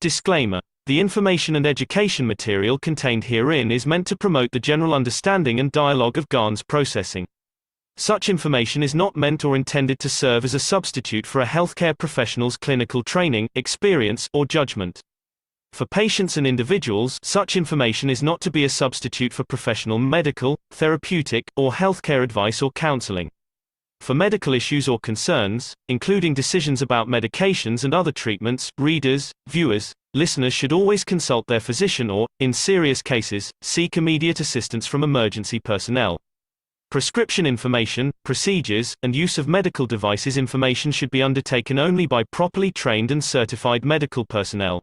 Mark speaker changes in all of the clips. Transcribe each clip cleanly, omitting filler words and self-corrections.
Speaker 1: Disclaimer. The information and education material contained herein is meant to promote the general understanding and dialogue of GAN's processing. Such information is not meant or intended to serve as a substitute for a healthcare professional's clinical training, experience, or judgment. For patients and individuals, such information is not to be a substitute for professional medical, therapeutic, or healthcare advice or counseling. For medical issues or concerns, including decisions about medications and other treatments, readers, viewers, listeners should always consult their physician or, in serious cases, seek immediate assistance from emergency personnel. Prescription information, procedures, and use of medical devices information should be undertaken only by properly trained and certified medical personnel.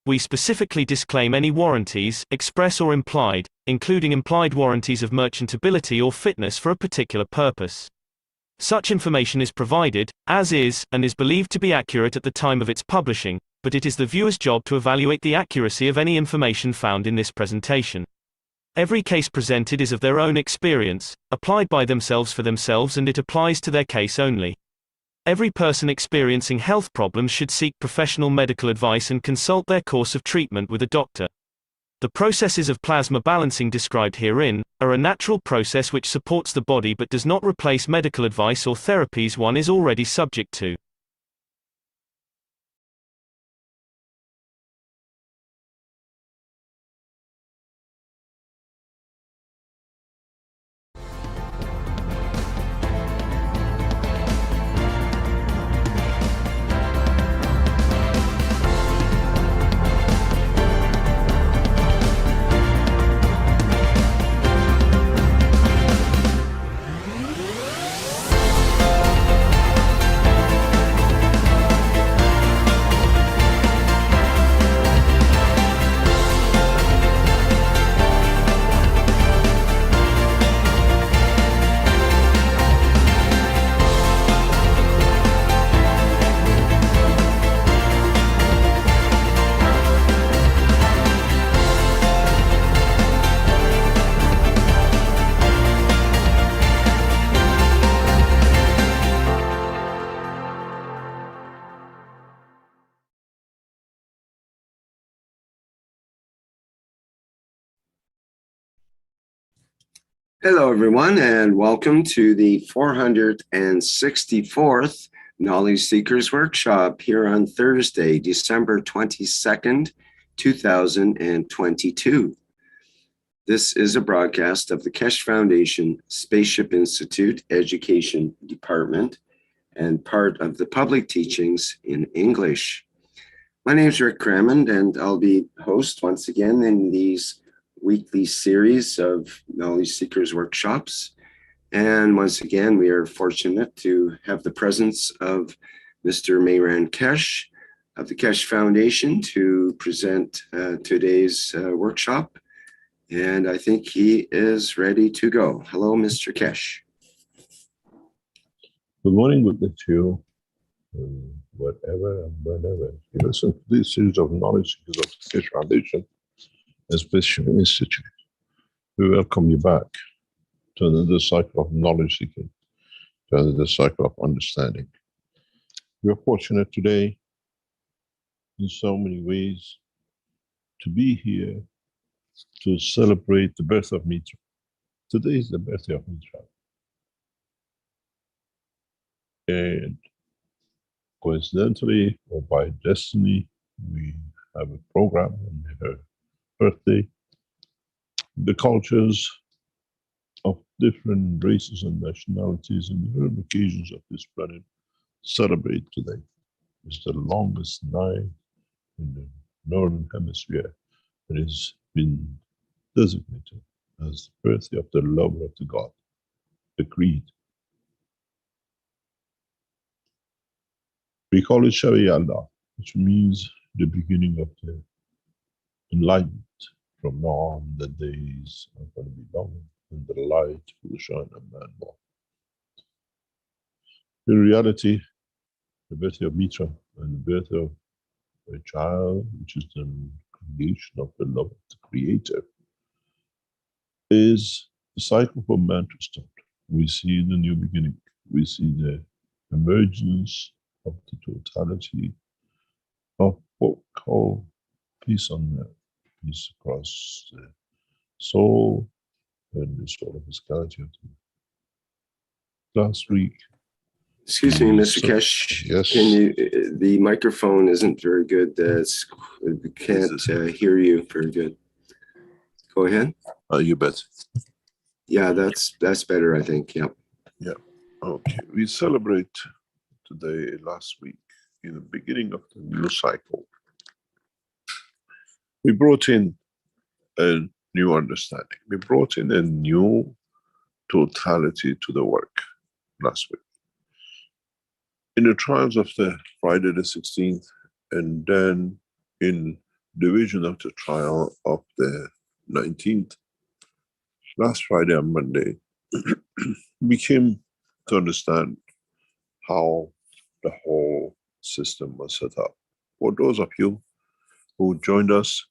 Speaker 1: We specifically disclaim any warranties, express or implied, including implied warranties of merchantability or fitness for a particular purpose. Such information is provided, as is, and is believed to be accurate at the time of its publishing, but it is the viewer's job to evaluate the accuracy of any information found in this presentation. Every case presented is of their own experience, applied by themselves for themselves, and it applies to their case only. Every person experiencing health problems should seek professional medical advice and consult their course of treatment with a doctor. The processes of plasma balancing described herein are a natural process which supports the body but does not replace medical advice or therapies one is already subject to.
Speaker 2: Hello, everyone, and welcome to the 464th Knowledge Seekers Workshop here on Thursday, December 22nd, 2022. This is a broadcast of the Keshe Foundation Spaceship Institute Education Department and part of the public teachings in English. My name is Rick Crammond, and I'll be host once again in these weekly series of Knowledge Seekers workshops. And once again, we are fortunate to have the presence of Mr. Mehran Keshe of the Keshe Foundation to present today's workshop. And I think he is ready to go. Hello, Mr. Keshe.
Speaker 3: Good morning, good day to you, whatever and whenever. You listen to this series of Knowledge Seekers of the Keshe Foundation and Spaceship Institute. We welcome you back to another cycle of knowledge seeking, to another cycle of understanding. We are fortunate today in so many ways to be here to celebrate the birth of Mitra. Today is the birthday of Mitra. And coincidentally or by destiny, we have a program on her birthday. The cultures of different races and nationalities and different occasions of this planet celebrate today. It's the longest night in the northern hemisphere. It has been designated as the birthday of the lover of the God, the creed. We call it Sharia Allah, which means the beginning of the enlightenment. From now on, the days are going to be long and the light will shine on man more. In reality, the birth of Mitra and the birth of a child, which is the creation of the love of the Creator, is the cycle for man to start. We see the new beginning. We see the emergence of the totality of what we call peace on earth, peace across the soul and the soul of physicality. Last week.
Speaker 2: Excuse me, Mr. Keshe.
Speaker 3: Yes.
Speaker 2: Can you? The microphone isn't very good. We can't hear you very good. Go ahead.
Speaker 3: You bet.
Speaker 2: Yeah, that's better, I think. Yep.
Speaker 3: Yeah. Okay. We celebrate today, last week, in the beginning of the new cycle. We brought in a new understanding. We brought in a new totality to the work last week. In the trials of the Friday the 16th, and then in division of the trial of the 19th, last Friday and Monday, we came to understand how the whole system was set up. For those of you who joined us,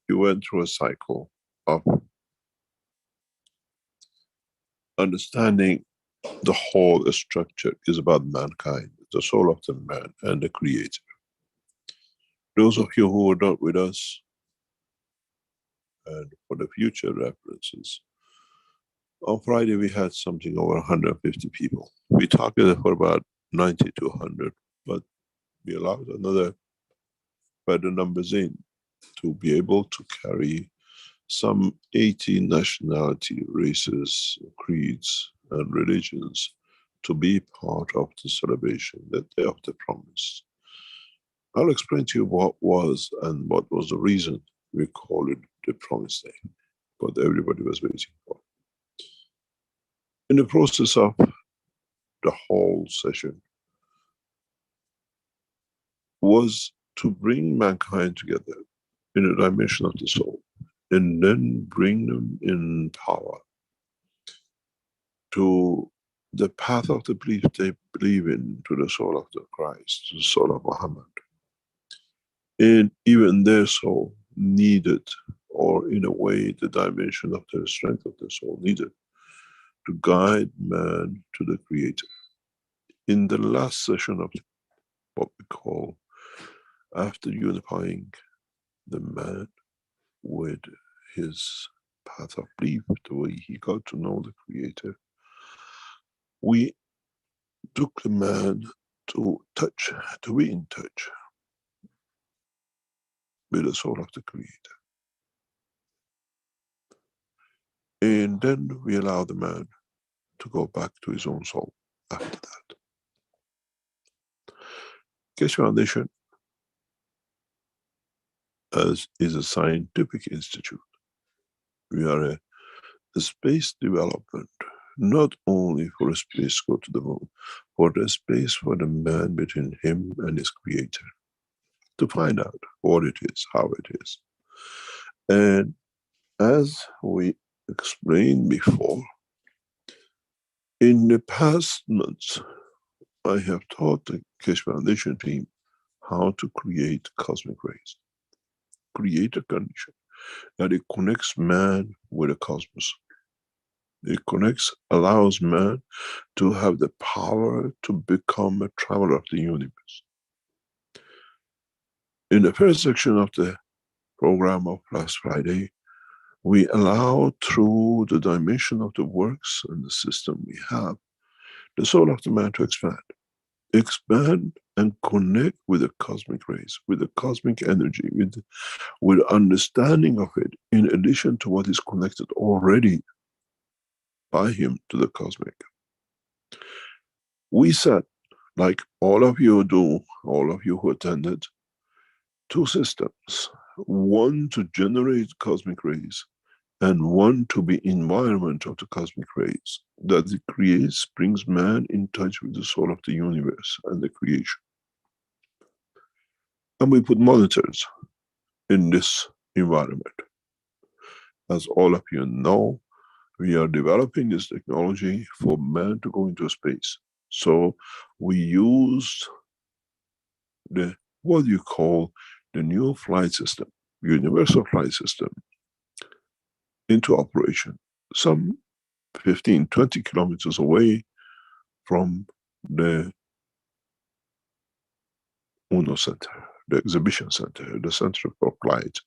Speaker 3: you went through a cycle of understanding the whole structure is about mankind, the soul of the man and the creator. Those of you who were not with us, and for the future references, on Friday we had something over 150 people. We targeted for about 90 to 100, but we allowed another further numbers in to be able to carry some 80 nationality, races, creeds and religions to be part of the celebration, the Day of the Promise. I'll explain to you what was and what was the reason we call it the Promise Day, what everybody was waiting for. In the process of the whole session was to bring mankind together in a dimension of the soul, and then bring them in power to the path of the belief they believe in, to the soul of the Christ, to the soul of Muhammad. And even their soul needed, or in a way the dimension of the strength of the soul needed, to guide man to the Creator. In the last session of what we call, after unifying the man with his path of belief, the way he got to know the Creator, we took the man to touch, to be in touch with the soul of the Creator. And then we allow the man to go back to his own soul after that. Keshe Foundation is a scientific institute. We are a space development, not only for a space go to the moon, for the space for the man between him and his Creator, to find out what it is, how it is. And as we explained before, in the past months, I have taught the Keshe Foundation team how to create cosmic rays, create a condition that it connects man with the cosmos. It connects, allows man to have the power to become a traveler of the universe. In the first section of the program of last Friday, we allow through the dimension of the works and the system we have, the soul of the man to expand and connect with the cosmic rays, with the cosmic energy, with understanding of it, in addition to what is connected already by him to the cosmic. We said, like all of you do, all of you who attended, two systems, one to generate cosmic rays and one to be environment of the cosmic rays that it creates, brings man in touch with the soul of the universe and the creation. And we put monitors in this environment. As all of you know, we are developing this technology for man to go into space. So we use what you call the new flight system, universal flight system, into operation, some 15, 20 kilometers away from the UNO center, the exhibition center, the center for flight,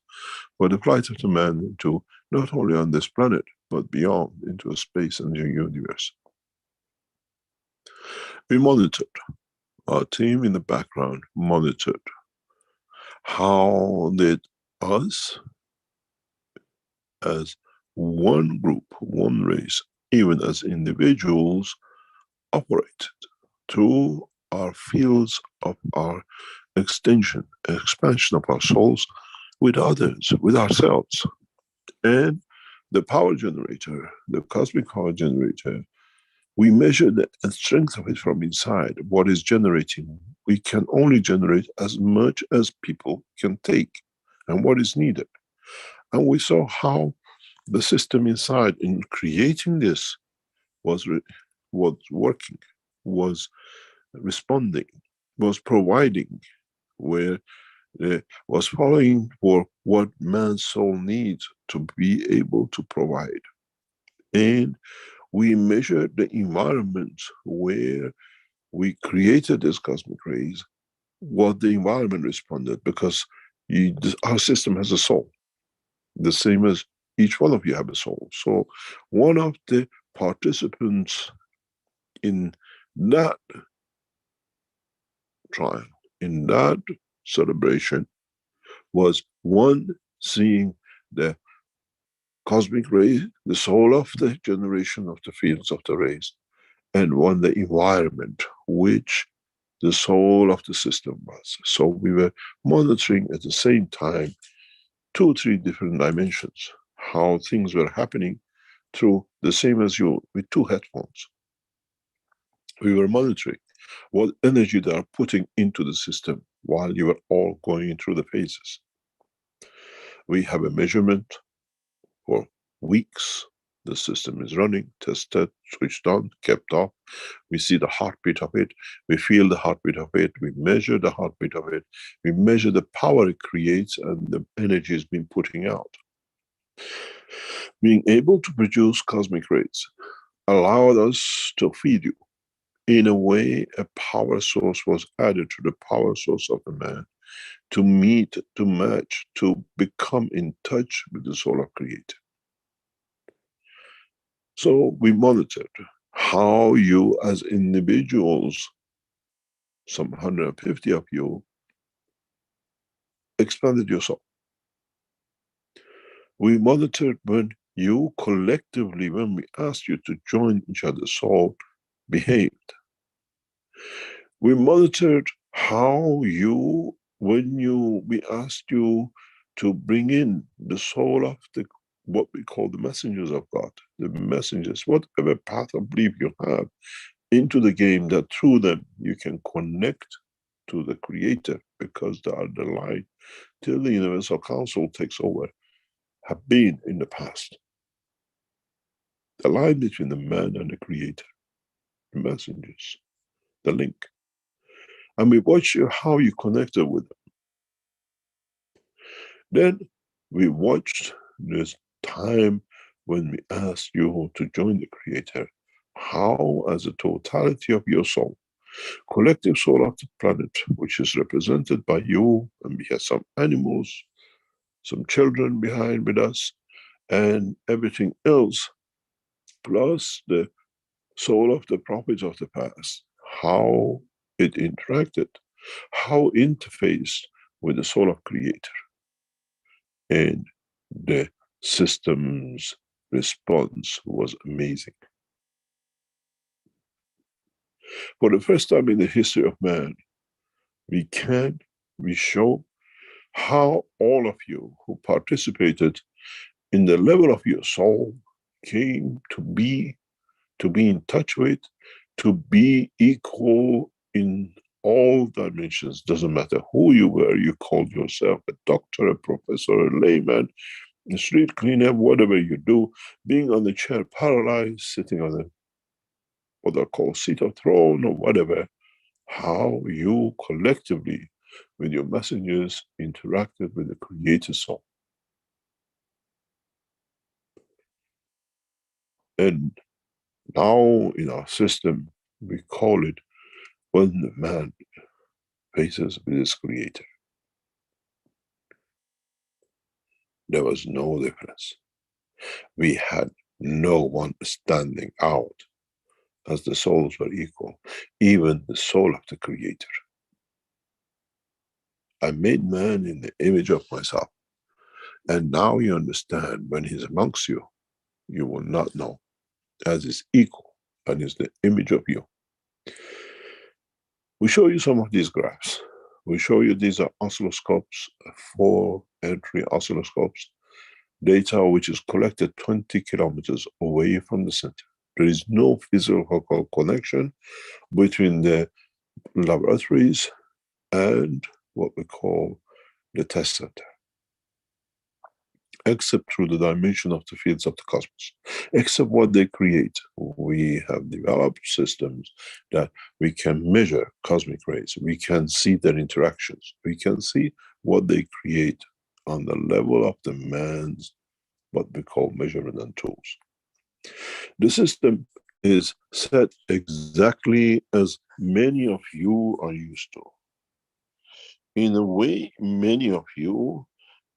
Speaker 3: for the flight of the man into not only on this planet, but beyond, into space and the universe. We monitored, our team in the background monitored how did us as one group, one race, even as individuals, operated through our fields of our expansion of our souls with others, with ourselves. And the power generator, the cosmic power generator, we measure the strength of it from inside, what is generating. We can only generate as much as people can take and what is needed. And we saw how the system inside in creating this was working, was responding, was providing, where was following for what man's soul needs to be able to provide. And we measured the environment where we created this cosmic rays, what the environment responded, because our system has a soul, the same as each one of you have a soul. So one of the participants in that trial, in that celebration, was one seeing the cosmic ray, the soul of the generation of the fields of the rays, and one the environment, which the soul of the system was. So we were monitoring at the same time 2 or 3 different dimensions, how things were happening through the same as you with 2 headphones. We were monitoring what energy they are putting into the system while you were all going through the phases. We have a measurement for weeks. The system is running, tested, switched on, kept off. We see the heartbeat of it. We feel the heartbeat of it. We measure the heartbeat of it. We measure the power it creates and the energy it's been putting out. Being able to produce cosmic rays allowed us to feed you. In a way, a power source was added to the power source of the man to meet, to match, to become in touch with the soul of Creator. So we monitored how you as individuals, some 150 of you, expanded your soul. We monitored when you collectively, when we asked you to join each other's soul, behaved. We monitored how you, when we asked you to bring in the soul of what we call the messengers of God, the messengers, whatever path of belief you have, into the game, that through them you can connect to the Creator, because they are the line till the Universal Council takes over, have been in the past. The line between the man and the Creator, the messengers, the link. And we watch you how you connected with them. Then we watched this time when we asked you to join the Creator, how as a totality of your soul, collective soul of the planet, which is represented by you, and we have some animals, some children behind with us, and everything else, plus the soul of the prophets of the past, how it interacted, how interfaced with the soul of Creator. And the system's response was amazing. For the first time in the history of man, we show how all of you who participated in the level of your soul came to be in touch with, to be equal in all dimensions. Doesn't matter who you were, you called yourself a doctor, a professor, a layman, a street cleaner, whatever you do, being on the chair paralyzed, sitting on what I call seat of throne or whatever, how you collectively with your messengers interacted with the Creator soul. And now in our system, we call it when the man faces with his Creator. there was no difference. We had no one standing out, as the souls were equal, even the soul of the Creator. I made man in the image of myself. And now you understand, when he's amongst you, you will not know, as is equal and is the image of you. We show you some of these graphs. We show you these are oscilloscopes, 4 entry oscilloscopes, data which is collected 20 kilometers away from the center. There is no physical connection between the laboratories and what we call the test center, except through the dimension of the fields of the cosmos, except what they create. We have developed systems that we can measure cosmic rays. We can see their interactions. We can see what they create on the level of the man's, what we call measurement and tools. The system is set exactly as many of you are used to. In a way, many of you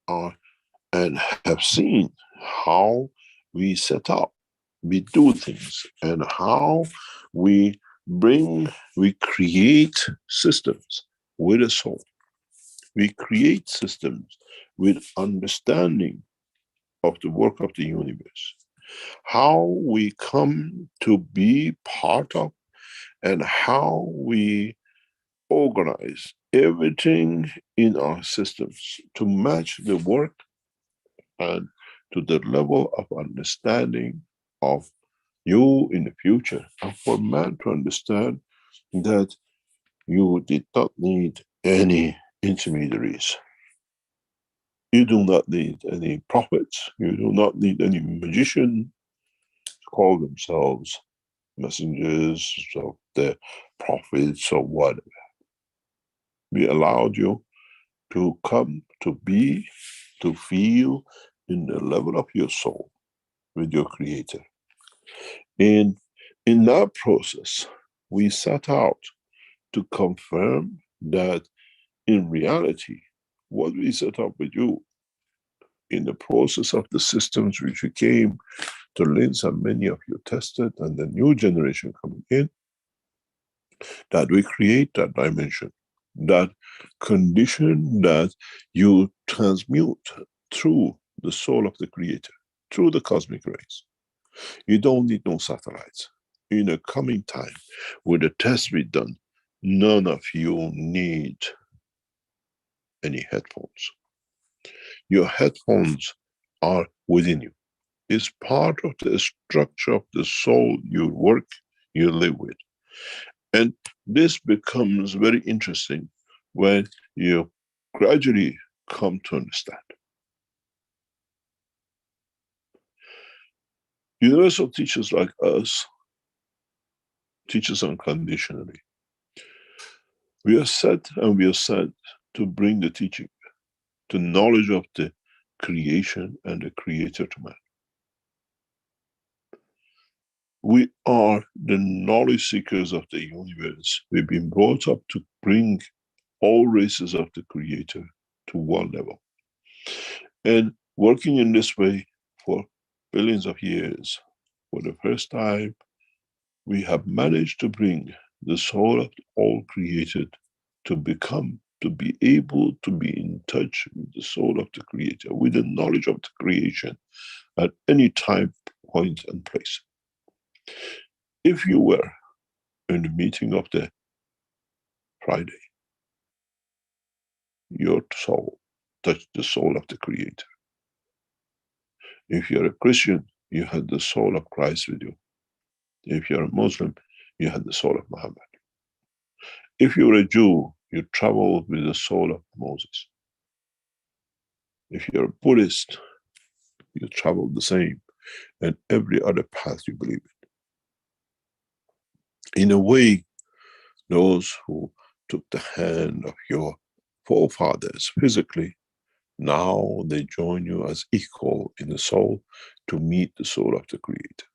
Speaker 3: are and have seen how we set up, we do things, and how we create systems with a soul. We create systems with understanding of the work of the universe. How we come to be part of, and how we organize everything in our systems to match the work and to the level of understanding of you in the future. And for man to understand that you did not need any intermediaries. You do not need any prophets. You do not need any magician to call themselves messengers of the prophets or whatever. We allowed you to come to be, to feel in the level of your soul with your Creator. And in that process, we set out to confirm that in reality, what we set up with you in the process of the systems which we came to Linz, and many of you tested, and the new generation coming in, that we create that dimension, that condition that you transmute through the soul of the Creator, through the cosmic rays. You don't need no satellites. In a coming time, with the tests we've done, none of you need any headphones. Your headphones are within you. It's part of the structure of the soul you work, you live with. And this becomes very interesting when you gradually come to understand. Universal teachers like us teach us unconditionally. We are set and we are sent to bring the teaching, the knowledge of the creation and the Creator to man. We are the knowledge seekers of the universe. We've been brought up to bring all races of the Creator to one level. And working in this way for billions of years, for the first time, we have managed to bring the soul of all created to become, to be able to be in touch with the soul of the Creator, with the knowledge of the creation at any time, point, and place. If you were in the meeting of the Friday, your soul touched the soul of the Creator. If you're a Christian, you had the soul of Christ with you. If you're a Muslim, you had the soul of Muhammad. If you're a Jew, you traveled with the soul of Moses. If you're a Buddhist, you traveled the same, and every other path you believe in. In a way, those who took the hand of your forefathers physically, now they join you as equal in the soul to meet the soul of the Creator.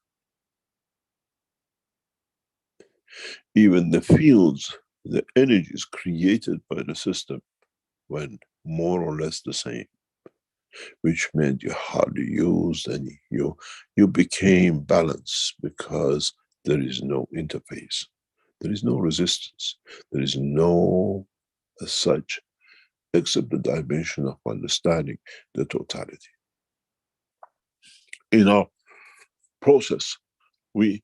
Speaker 3: Even the fields, the energies created by the system went more or less the same. which meant you hardly used any. You became balanced because there is no interface. There is no resistance. There is no as such, except the dimension of understanding the totality. In our process, we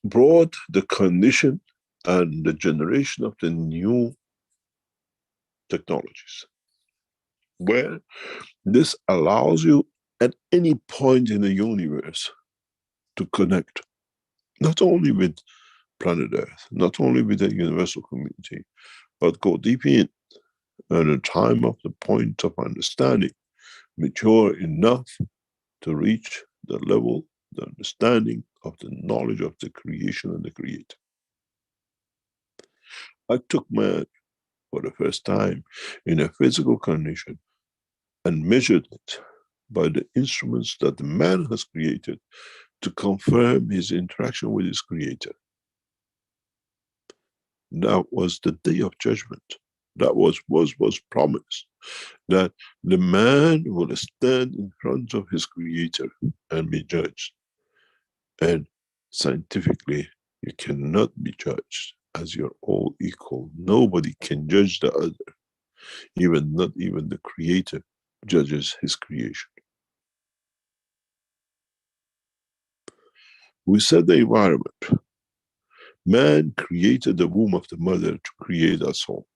Speaker 3: brought the condition and the generation of the new technologies, where this allows you at any point in the universe to connect, not only with planet Earth, not only with the universal community, but go deep in, and a time of the point of understanding, mature enough to reach the level, the understanding of the knowledge of the creation and the creator. I took man for the first time in a physical condition and measured it by the instruments that the man has created to confirm his interaction with his creator. That was the day of judgment. That was promised, that the man will stand in front of his creator and be judged. And scientifically, you cannot be judged, as you're all equal. Nobody can judge the other. Not even the creator judges his creation. We set the environment. Man created the womb of the mother to create a soul,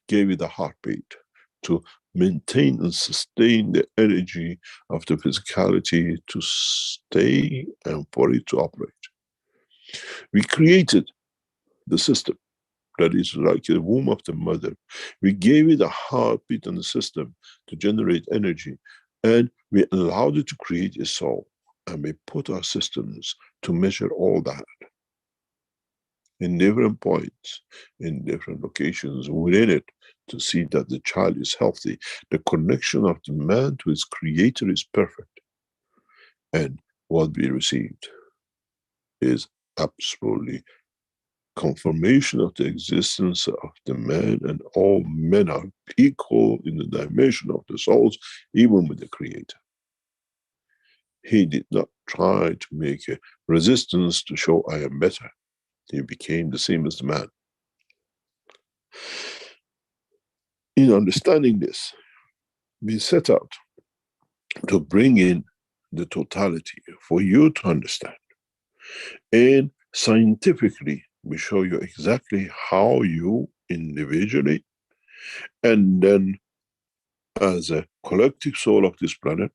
Speaker 3: gave it a heartbeat to maintain and sustain the energy of the physicality to stay and for it to operate. We created the system that is like the womb of the mother. We gave it a heartbeat and a system to generate energy, and we allowed it to create a soul, and we put our systems to measure all that in different points, in different locations within it, to see that the child is healthy. The connection of the man to his creator is perfect. And what we received is absolutely confirmation of the existence of the man, and all men are equal in the dimension of the souls, even with the creator. He did not try to make a resistance to show I am better. He became the same as the man. In understanding this, we set out to bring in the totality for you to understand. And scientifically, we show you exactly how you individually, and then as a collective soul of this planet,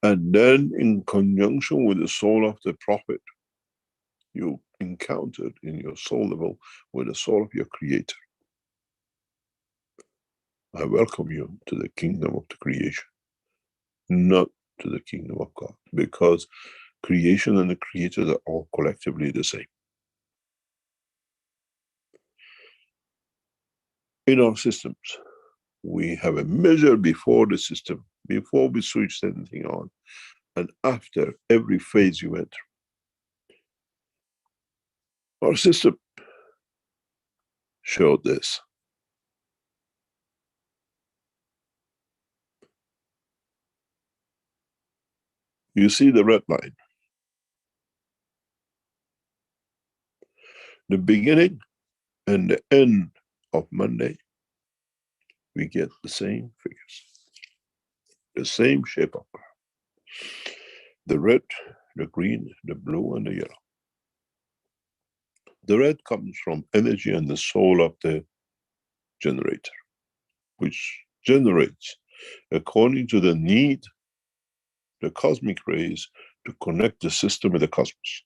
Speaker 3: and then in conjunction with the soul of the prophet, you encountered in your soul level with the soul of your creator. I welcome you to the kingdom of the creation, not to the kingdom of God, because creation and the creator are all collectively the same. In our systems, we have a measure before the system, before we switch anything on, and after every phase you went through. Our system showed this. You see the red line. The beginning and the end of Monday, we get the same figures, the same shape of graph. The red, the green, the blue, and the yellow. The red comes from energy and the soul of the generator, which generates according to the need, the cosmic rays, to connect the system with the cosmos.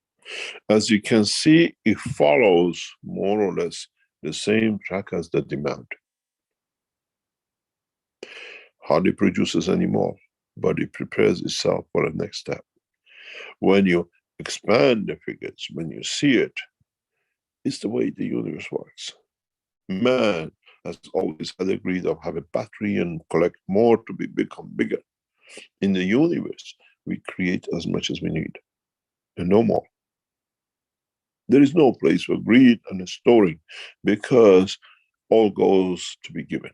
Speaker 3: As you can see, it follows more or less the same track as the demand. Hardly produces anymore, but it prepares itself for the next step. When you expand the figures, when you see it, it's the way the universe works. Man has always had the greed of have a battery and collect more to become bigger. In the universe, we create as much as we need, and no more. There is no place for greed and storing, because all goes to be given.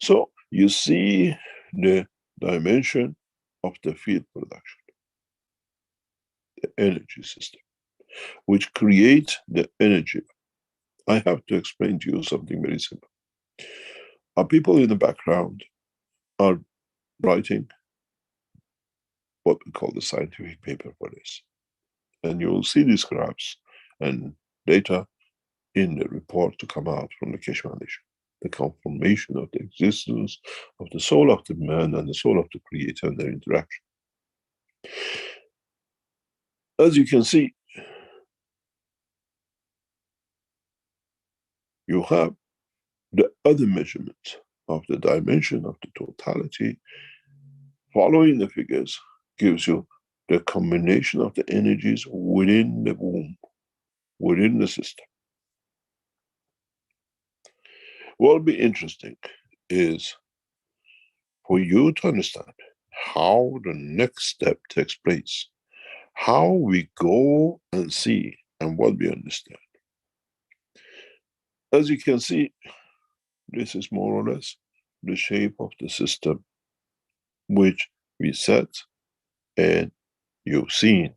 Speaker 3: So you see the dimension of the field production, the energy system, which creates the energy. I have to explain to you something very simple. Our people in the background are writing what we call the scientific paper for this. And you will see these graphs and data in the report to come out from the Keshe Foundation. The confirmation of the existence of the soul of the man and the soul of the creator and their interaction. As you can see, you have the other measurement of the dimension of the totality. Following the figures gives you the combination of the energies within the womb, within the system. What will be interesting is for you to understand how the next step takes place, how we go and see and what we understand. As you can see, this is more or less the shape of the system which we set, and you've seen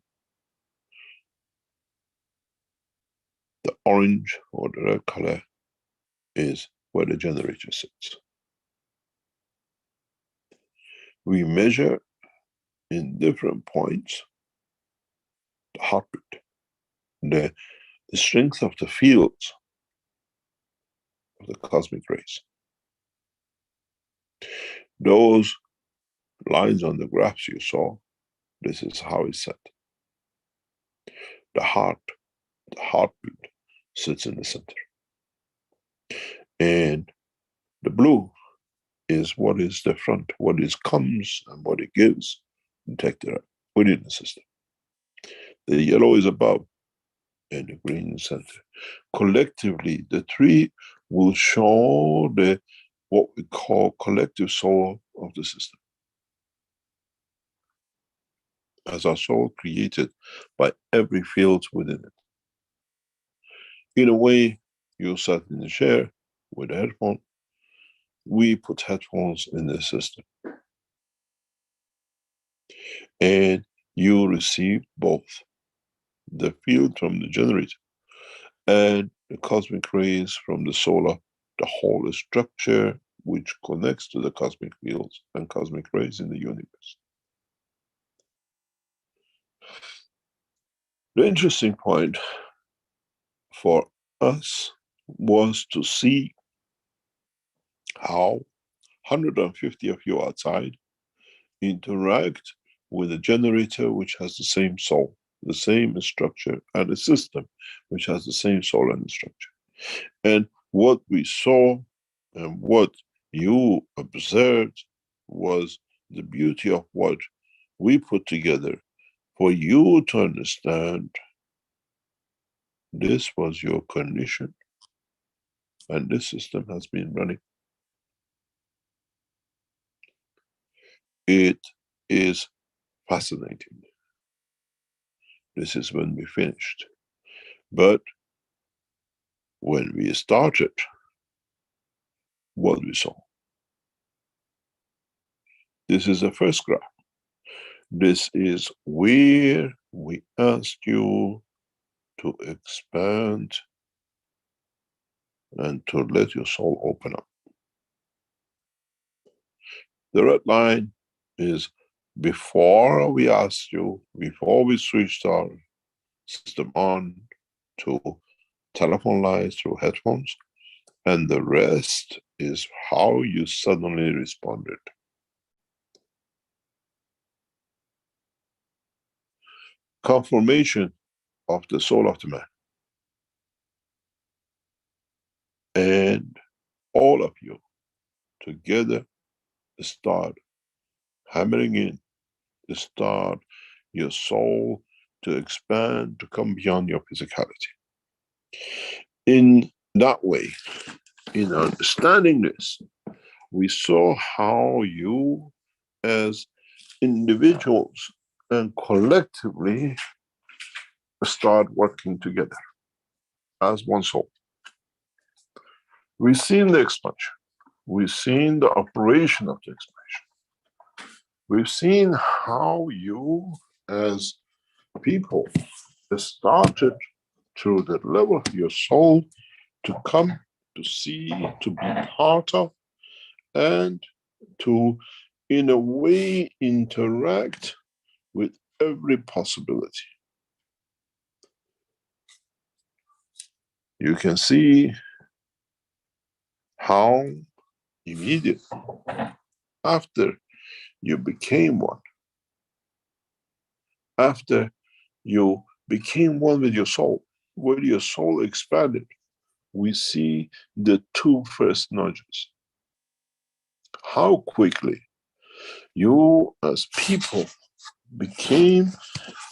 Speaker 3: the orange or the red color is where the generator sits. We measure in different points the heartbeat, the strength of the fields of the cosmic rays. Those lines on the graphs you saw, this is how it's set. The heartbeat sits in the center. And the blue is what is the front, what is comes and what it gives detected within the system. The yellow is above and the green in the center. Collectively, the three will show the what we call collective soul of the system. As our soul created by every field within it. In a way, you sat in the chair with a headphone. We put headphones in the system. And you receive both the field from the generator and the cosmic rays from the solar, the whole structure which connects to the cosmic fields and cosmic rays in the universe. The interesting point for us was to see how 150 of you outside interact with a generator which has the same soul, the same structure, and a system which has the same soul and structure. And what we saw and what you observed was the beauty of what we put together for you to understand this was your condition and this system has been running. It is fascinating. This is when we finished. But when we started, what we saw. This is the first graph. This is where we asked you to expand and to let your soul open up. The red line is before we asked you, before we switched our system on to telephone lines through headphones, and the rest is how you suddenly responded. Confirmation of the soul of the man. And all of you together start hammering in, start your soul to expand, to come beyond your physicality. In that way, in understanding this, we saw how you as individuals and collectively start working together as one soul. We've seen the expansion. We've seen the operation of the expansion. We've seen how you as people started to the level of your soul to come to see, to be part of, and to, in a way, interact with every possibility. You can see how immediately after you became one, after you became one with your soul, where your soul expanded, we see the two first nudges. How quickly you as people became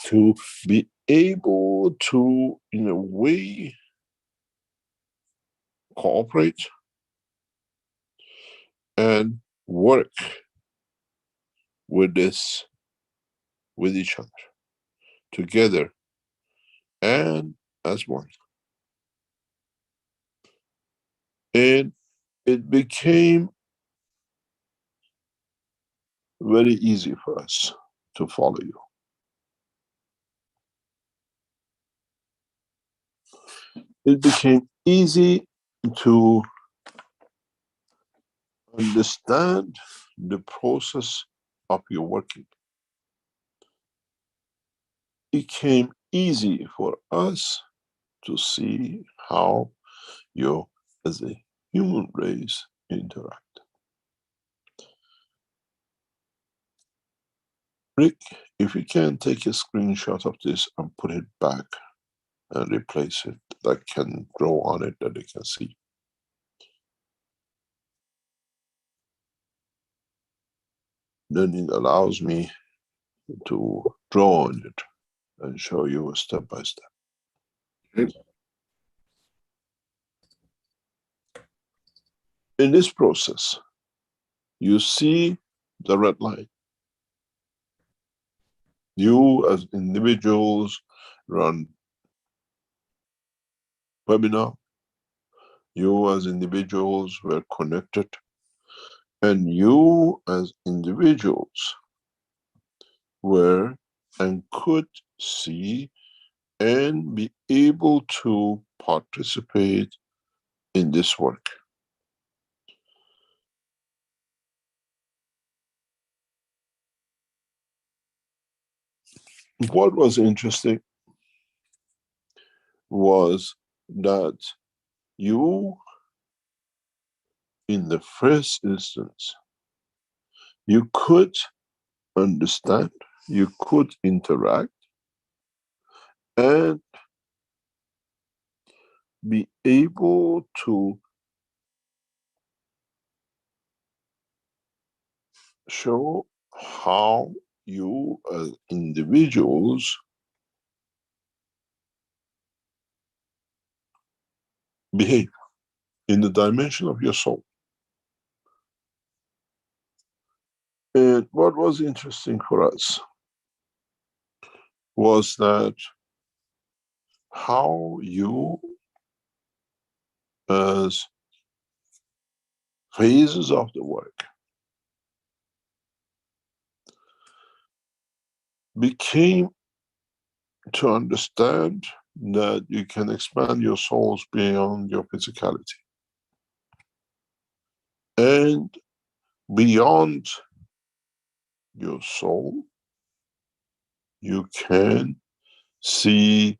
Speaker 3: to be able to, in a way, cooperate and work with this, with each other, together and as one. And it became very easy for us to follow you. It became easy to understand the process of your working. It came easy for us to see how you as a human race interact. Rick, if you can take a screenshot of this and put it back and replace it, that can draw on it that they can see. Then it allows me to draw on it and show you step by step.
Speaker 2: Okay.
Speaker 3: In this process, you see the red line. You as individuals run webinar. You as individuals were connected. And you as individuals were and could see and be able to participate in this work. What was interesting was that you, in the first instance, you could understand, you could interact, and be able to show how you as individuals behave in the dimension of your soul. And what was interesting for us was that how you as phases of the work became to understand that you can expand your souls beyond your physicality. And beyond your soul, you can see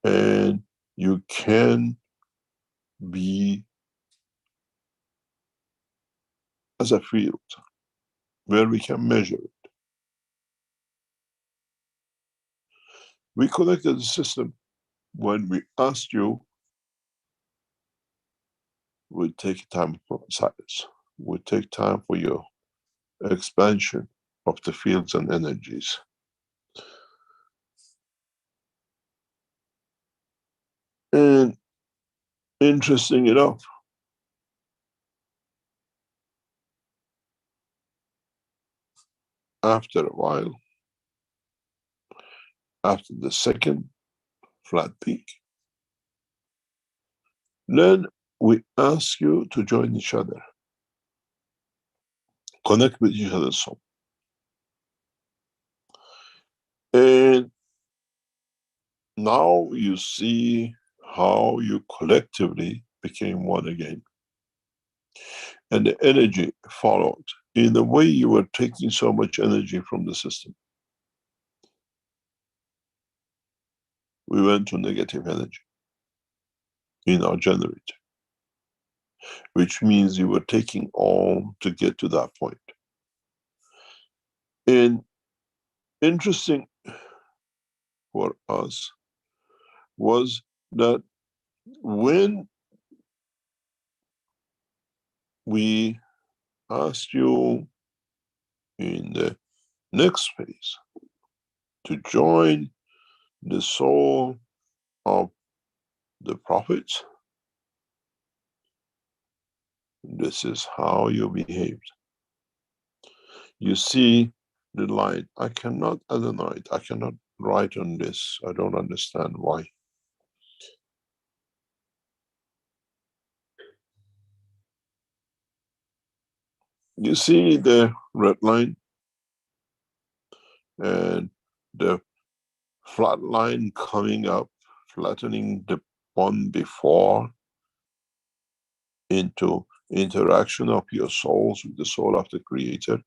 Speaker 3: and you can be as a field where we can measure it. We connected the system when we asked you, we take time for silence. We take time for your expansion of the fields and energies. And interesting enough, after a while, after the second flat peak, then we ask you to join each other, connect with each other's soul. now you see how you collectively became one again. And the energy followed. In the way you were taking so much energy from the system, we went to negative energy in our generator, which means you were taking all to get to that point. And interesting for us was that when we asked you in the next phase to join the soul of the prophets, this is how you behaved. You see the line, I cannot Adonai, I cannot write on this, I don't understand why. You see the red line and the flat line coming up, flattening the one before into interaction of your souls with the soul of the Creator.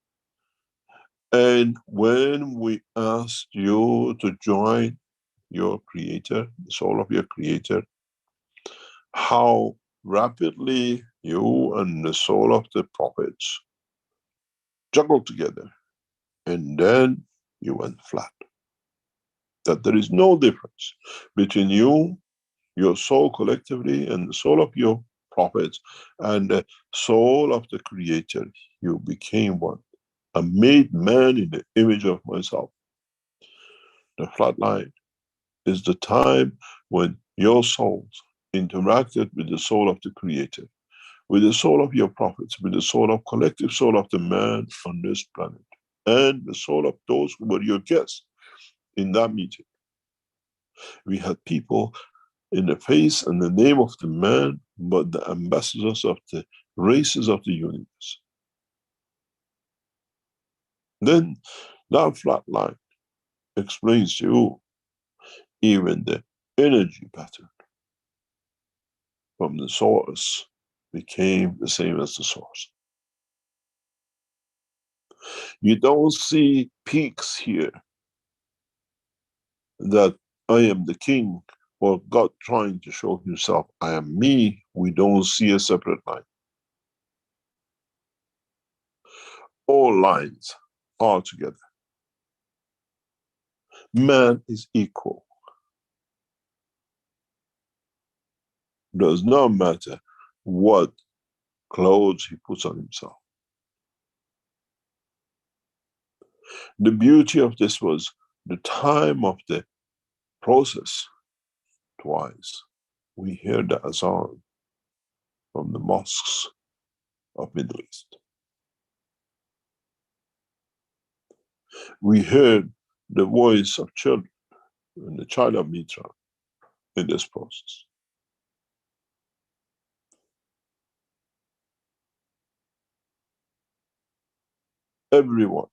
Speaker 3: And when we asked you to join your Creator, the soul of your Creator, how rapidly you and the soul of the prophets juggled together, and then you went flat. That there is no difference between you, your soul collectively, and the soul of your prophets, and the soul of the Creator. You became one. I made man in the image of myself. The flat line is the time when your souls interacted with the soul of the Creator, with the soul of your prophets, with the soul of collective soul of the man on this planet, and the soul of those who were your guests in that meeting. We had people in the face and the name of the man, but the ambassadors of the races of the universe. Then that flat line explains to you even the energy pattern from the source became the same as the source. You don't see peaks here that I am the king or God trying to show himself, I am me. We don't see a separate line. All lines are together. Man is equal. Does not matter what clothes he puts on himself. The beauty of this was the time of the process. Twice we hear the azan from the mosques of Middle East. We heard the voice of children and the child of Mitra in this process. Everyone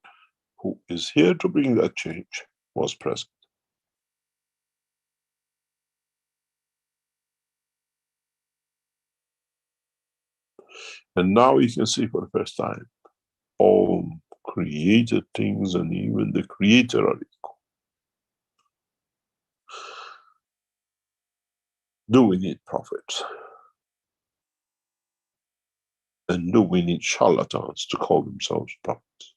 Speaker 3: who is here to bring that change was present. And now you can see for the first time, all created things and even the Creator are equal. Do we need prophets? And do we need charlatans to call themselves prophets?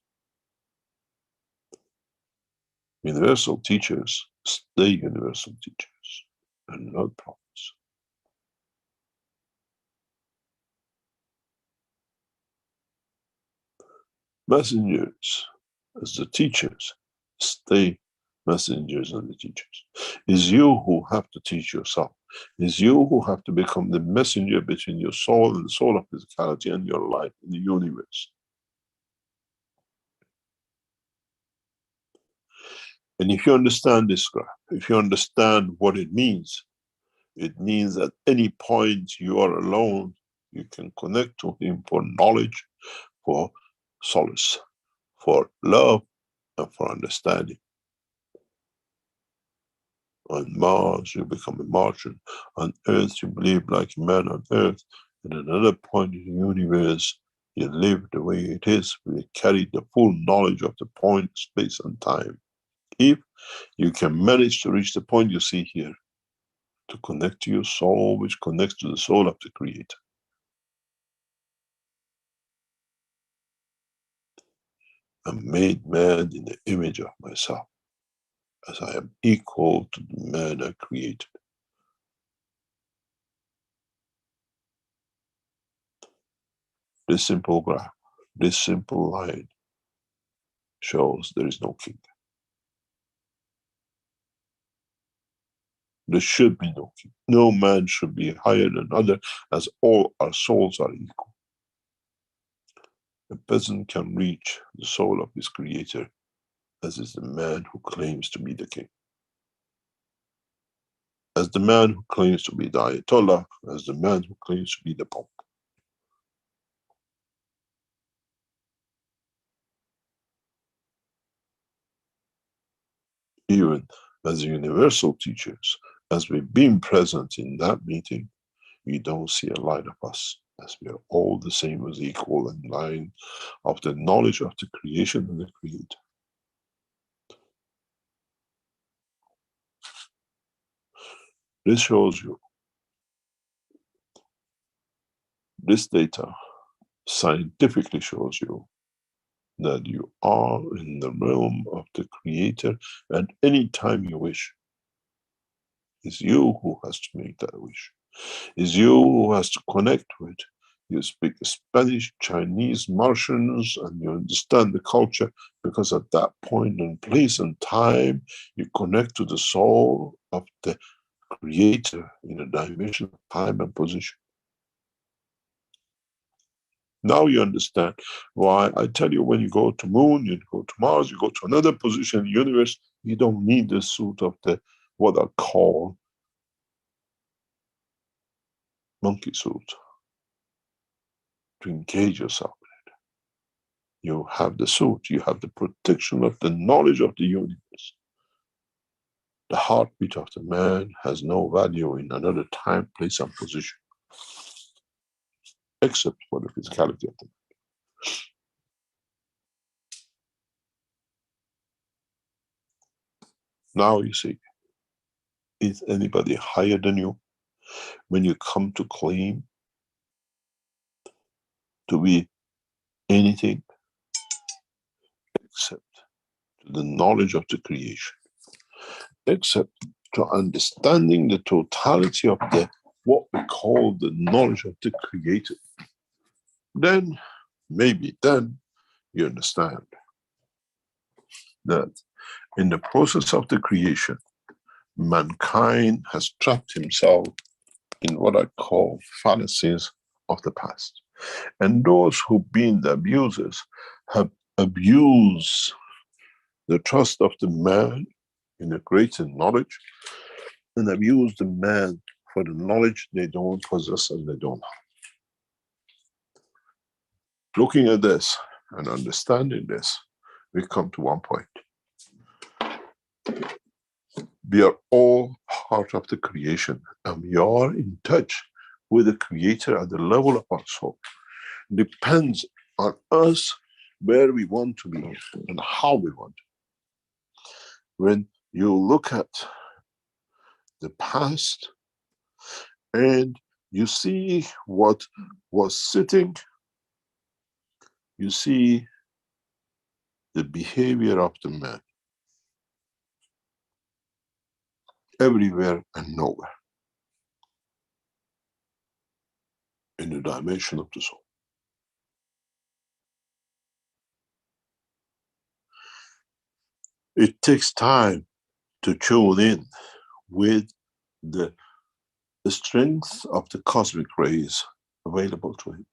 Speaker 3: Universal teachers stay universal teachers and not prophets. Messengers as the teachers stay messengers and the teachers. It's you who have to teach yourself. It's you who have to become the messenger between your soul and the soul of physicality and your life in the universe. And if you understand this graph, if you understand what it means at any point you are alone, you can connect to him for knowledge, for solace, for love, and for understanding. On Mars, you become a Martian. On Earth, you believe like a man on Earth. At another point in the universe, you live the way it is. We carry the full knowledge of the point, space, and time. If you can manage to reach the point you see here, to connect to your soul, which connects to the soul of the Creator. I'm made man in the image of myself, as I am equal to the man I created. This simple graph, this simple line shows there is no king. There should be no king. No man should be higher than other, as all our souls are equal. A peasant can reach the soul of his creator, as is the man who claims to be the king. As the man who claims to be the Ayatollah, as the man who claims to be the Pope. Even as universal teachers, as we've been present in that meeting, we don't see a line of us, as we are all the same as equal in line of the knowledge of the creation and the Creator. This shows you, this data scientifically shows you that you are in the realm of the Creator at any time you wish. It's you who has to make that wish. It's you who has to connect with. You speak Spanish, Chinese, Martians, and you understand the culture, because at that point in place and time, you connect to the soul of the Creator in a dimension of time and position. Now you understand why I tell you, when you go to Moon, you go to Mars, you go to another position in the universe, you don't need the suit of the, what I call, monkey suit to engage yourself with it. You have the suit, you have the protection of the knowledge of the universe. The heartbeat of the man has no value in another time, place, and position, except for the physicality of the man. Now you see, is anybody higher than you when you come to claim to be anything except to the knowledge of the creation, except to understanding the totality of the, what we call the knowledge of the Creator? Then, maybe then, you understand that in the process of the creation, mankind has trapped himself in what I call fallacies of the past. And those who've been the abusers have abused the trust of the man in a greater knowledge, and abused the man for the knowledge they don't possess and they don't have. Looking at this and understanding this, we come to one point. We are all part of the creation, and we are in touch with the Creator at the level of our soul. Depends on us where we want to be and how we want to. When you look at the past and you see what was sitting, you see the behavior of the man everywhere and nowhere in the dimension of the soul. It takes time to tune in with the strength of the cosmic rays available to him.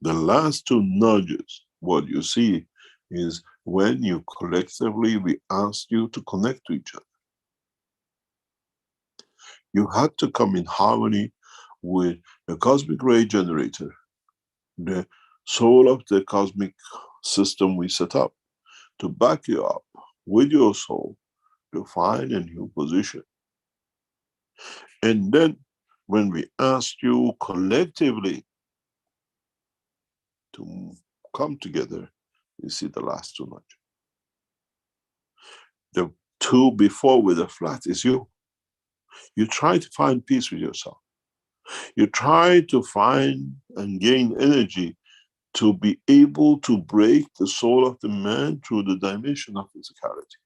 Speaker 3: The last two nudges, what you see is when you collectively, we asked you to connect to each other. You had to come in harmony with the cosmic ray generator, the soul of the cosmic system we set up, to back you up with your soul to find a new position And then when we asked you collectively to come together, you see the last two nudges. The two before with the flat is you. You try to find peace with yourself. You try to find and gain energy to be able to break the soul of the man through the dimension of physicality.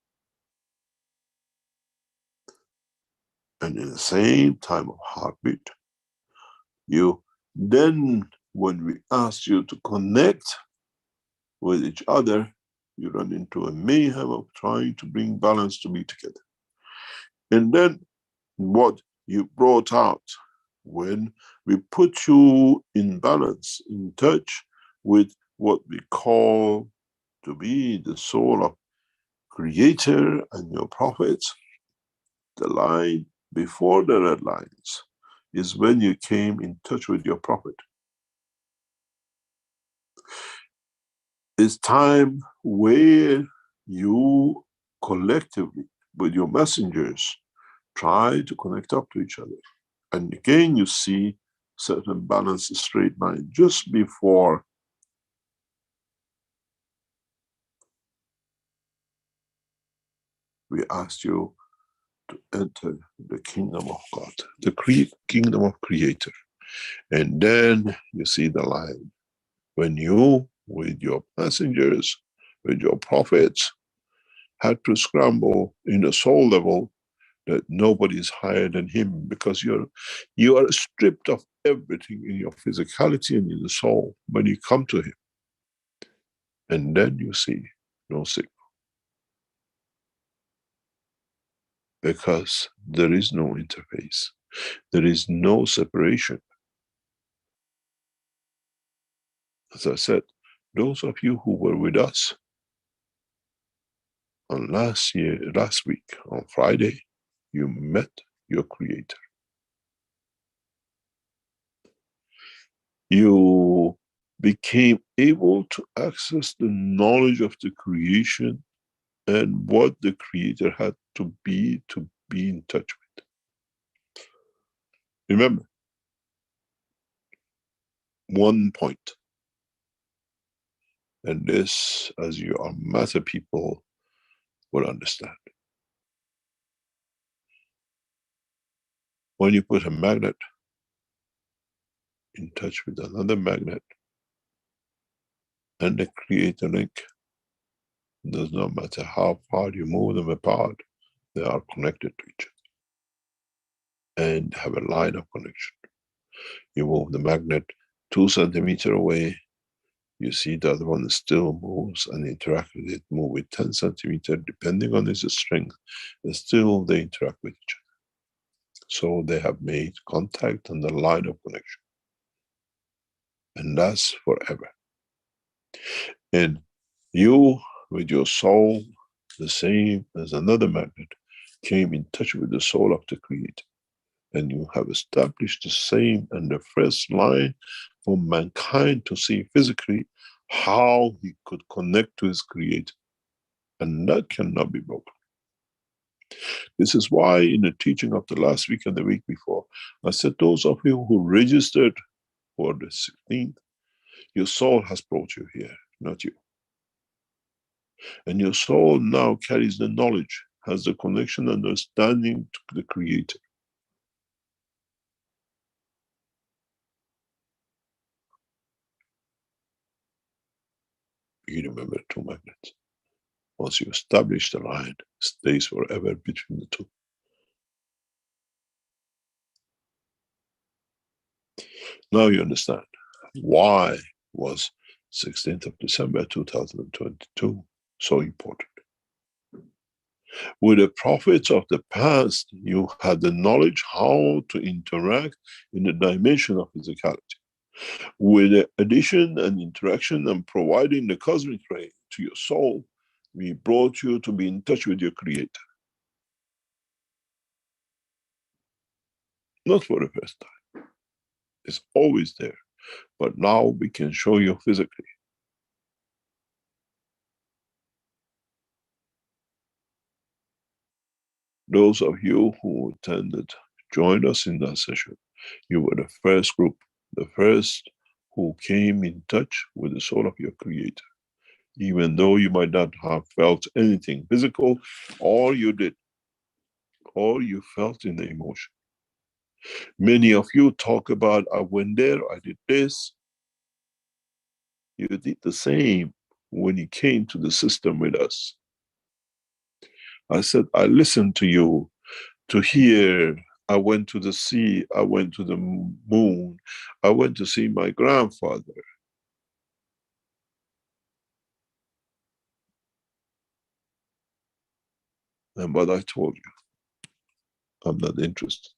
Speaker 3: And in the same time of heartbeat, you then, when we ask you to connect with each other, you run into a mayhem of trying to bring balance to be together. And then what you brought out when we put you in balance, in touch with what we call to be the soul of Creator and your prophets, the line before the red lines is when you came in touch with your prophet. It's time where you collectively with your messengers try to connect up to each other. And again, you see certain balanced straight line just before we asked you to enter the kingdom of God, the kingdom of Creator. And then you see the line when you, with your messengers, with your prophets, had to scramble in the soul level that nobody is higher than him, because you are stripped of everything in your physicality and in the soul when you come to him. And then you see no signal, because there is no interface, there is no separation. As I said, those of you who were with us on last week on Friday, you met your Creator. You became able to access the knowledge of the creation and what the Creator had to be in touch with. Remember, one point, and this, as you are matter people, will understand. When you put a magnet in touch with another magnet and they create a link, it does not matter how far you move them apart, they are connected to each other and have a line of connection. You move the magnet 2 centimeters away, you see the other one still moves and interacts with it, move with 10 centimeters, depending on its strength, and still they interact with each other. So they have made contact and the line of connection. And that's forever. And you, with your soul, the same as another magnet, came in touch with the soul of the Creator. And you have established the same and the first line for mankind to see physically how he could connect to his Creator. And that cannot be broken. This is why in the teaching of the last week and the week before, I said those of you who registered for the 16th, your soul has brought you here, not you. And your soul now carries the knowledge, has the connection, understanding to the Creator. You remember 2 magnets. Once you establish the line, it stays forever between the 2. Now you understand why was 16th of December 2022 so important. With the prophets of the past, you had the knowledge how to interact in the dimension of physicality. With the addition and interaction and providing the cosmic ray to your soul, we brought you to be in touch with your Creator. Not for the first time. It's always there. But now we can show you physically. Those of you who attended joined us in that session. You were the first group, the first who came in touch with the soul of your Creator. Even though you might not have felt anything physical, all you did, all you felt in the emotion. Many of you talk about, I went there, I did this. You did the same when you came to the system with us. I said, I listened to you to hear. I went to the sea, I went to the moon, I went to see my grandfather. And but I told you, I'm not interested.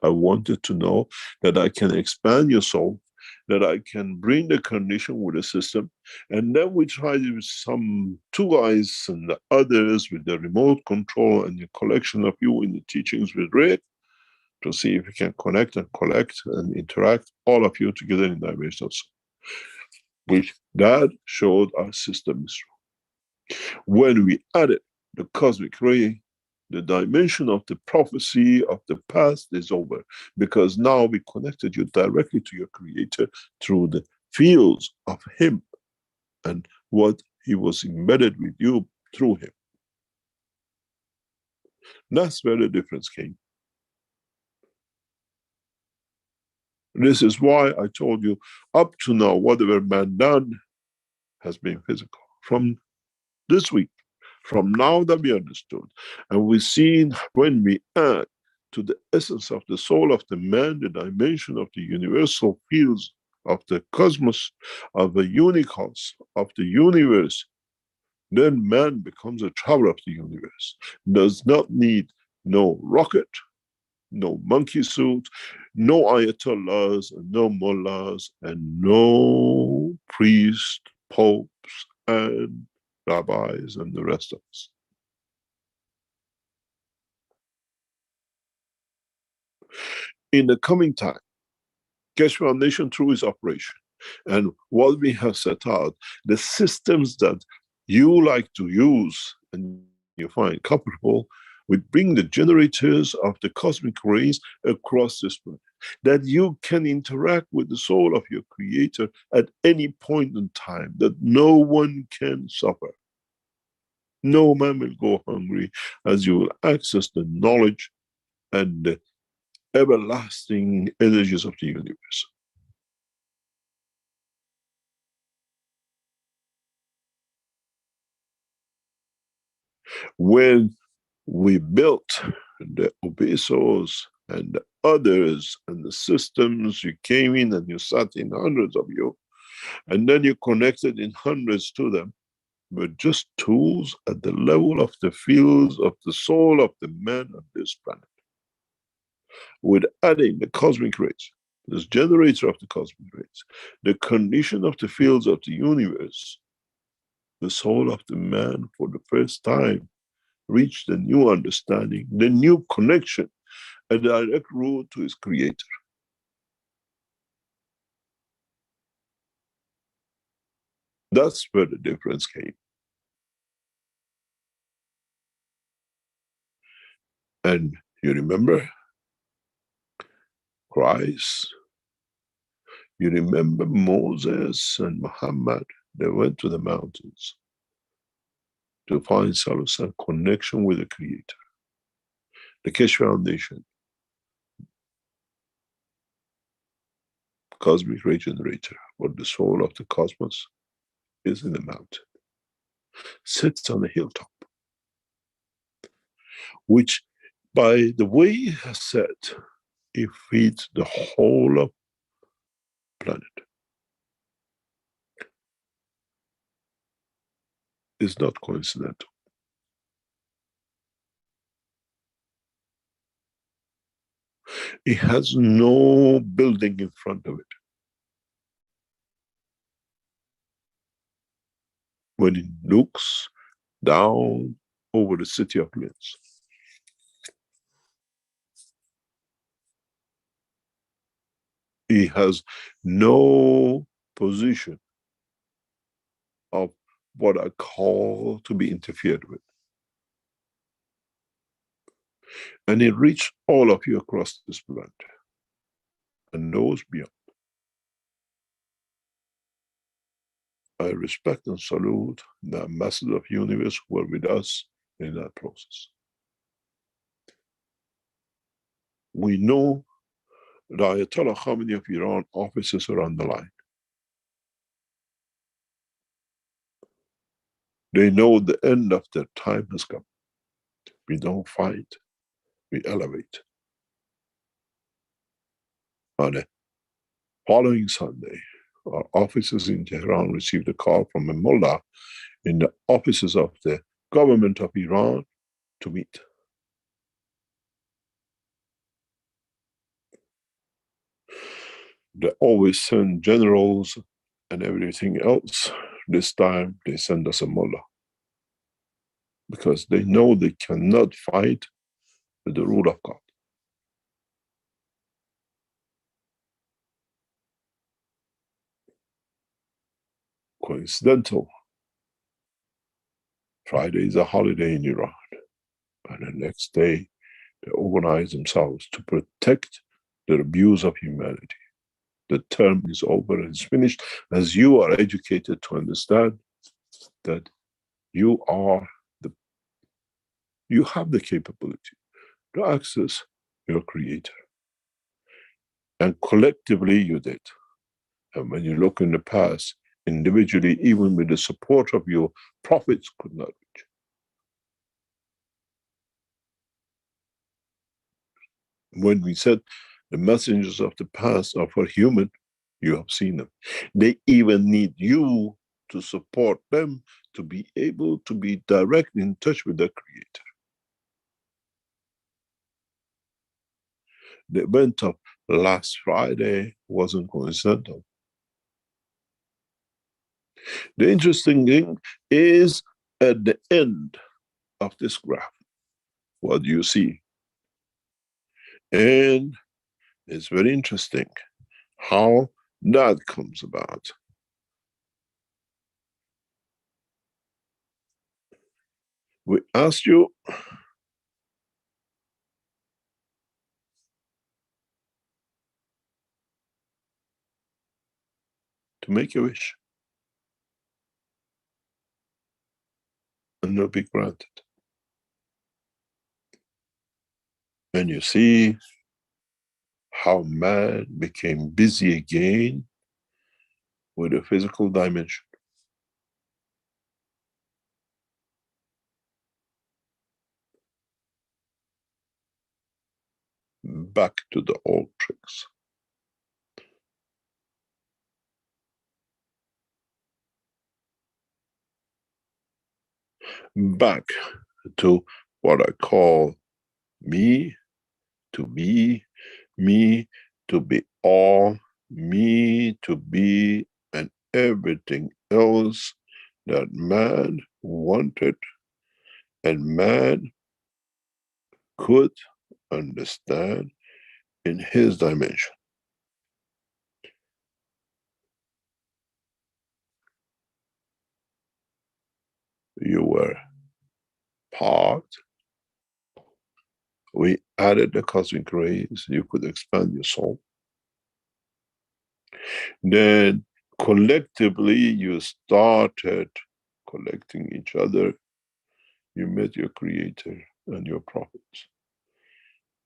Speaker 3: I wanted to know that I can expand your soul, that I can bring the condition with the system, and then we tried with some two guys and the others with the remote control and the collection of you in the teachings with Rick to see if we can connect and collect and interact all of you together in dimensional soul, which that showed our system is true. When we added the cosmic ray, the dimension of the prophecy of the past is over, because now we connected you directly to your Creator through the fields of Him and what He was embedded with you through Him. That's where the difference came. This is why I told you, up to now, whatever man done has been physical. From this week, from now that we understood, and we've seen when we add to the essence of the soul of the man, the dimension of the universal fields of the cosmos, of the unicos, of the universe, then man becomes a traveler of the universe. Does not need no rocket, no monkey suit, no ayatollahs, no mullahs, and no priests, popes, and rabbis, and the rest of us. In the coming time, Keshe Foundation through its operation, and what we have set out, the systems that you like to use and you find comfortable, we bring the generators of the cosmic rays across this planet, that you can interact with the soul of your Creator at any point in time, that no one can suffer. No man will go hungry, as you will access the knowledge and the everlasting energies of the universe. When we built the obesos and the others and the systems, you came in and you sat in hundreds of you, and then you connected in hundreds to them, were just tools at the level of the fields of the soul of the man on this planet. With adding the cosmic rays, this generator of the cosmic rays, the condition of the fields of the universe, the soul of the man for the first time reached the new understanding, the new connection, a direct route to his Creator. That's where the difference came. And you remember Christ, you remember Moses and Muhammad, they went to the mountains to find solace and connection with the Creator. The Keshe Foundation, cosmic ray generator, or the soul of the cosmos, is in the mountain, sits on a hilltop, which, by the way it has said, it feeds the whole of planet. It's not coincidental. It has no building in front of it. When it looks down over the city of Linz, it has no position of what I call to be interfered with. And it reached all of you across this planet and those beyond. I respect and salute the ambassadors of the universe who were with us in that process. We know the Ayatollah Khamenei of Iran officers are on the line. They know the end of their time has come. We don't fight, we elevate. On the following Sunday, our officers in Tehran received a call from a mullah in the offices of the government of Iran to meet. They always send generals and everything else. This time they send us a mullah, because they know they cannot fight with the rule of God. Coincidental, Friday is a holiday in Iran, and the next day they organize themselves to protect the abuse of humanity. The term is over and it's finished, as you are educated to understand that you have the capability to access your creator. And collectively you did. And when you look in the past, individually, even with the support of your prophets, could not reach. When we said the messengers of the past are for human, you have seen them. They even need you to support them to be able to be direct in touch with their creator. The event of last Friday wasn't coincidental. The interesting thing is at the end of this graph, what do you see? And it's very interesting how that comes about. We asked you to make a wish and not be granted. And you see how man became busy again with the physical dimension. Back to the old tricks. Back to what I call me to be, me to be all, me to be, and everything else that man wanted and man could understand in his dimension. You were part. We added the cosmic rays, you could expand your soul. Then collectively you started collecting each other. You met your creator and your prophets.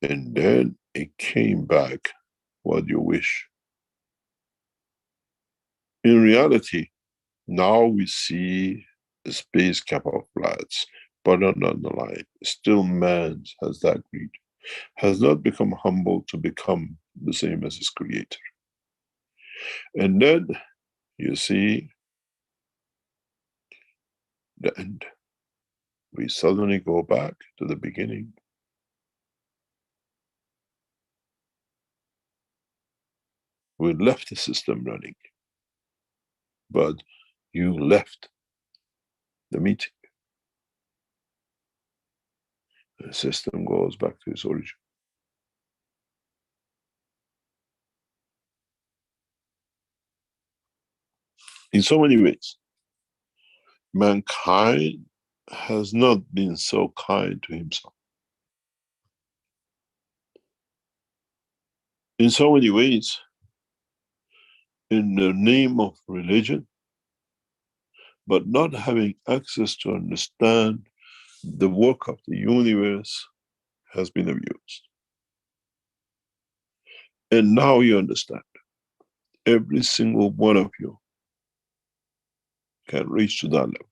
Speaker 3: And then it came back what you wish. In reality, now we see the space camouflage, but not on the line. Still man has that greed, has not become humble to become the same as his creator. And then you see the end. We suddenly go back to the beginning. We left the system running, but you left the meeting. The system goes back to its origin. In so many ways, mankind has not been so kind to himself. in so many ways, in the name of religion, but not having access to understand the work of the universe has been abused. And now you understand. Every single one of you can reach to that level.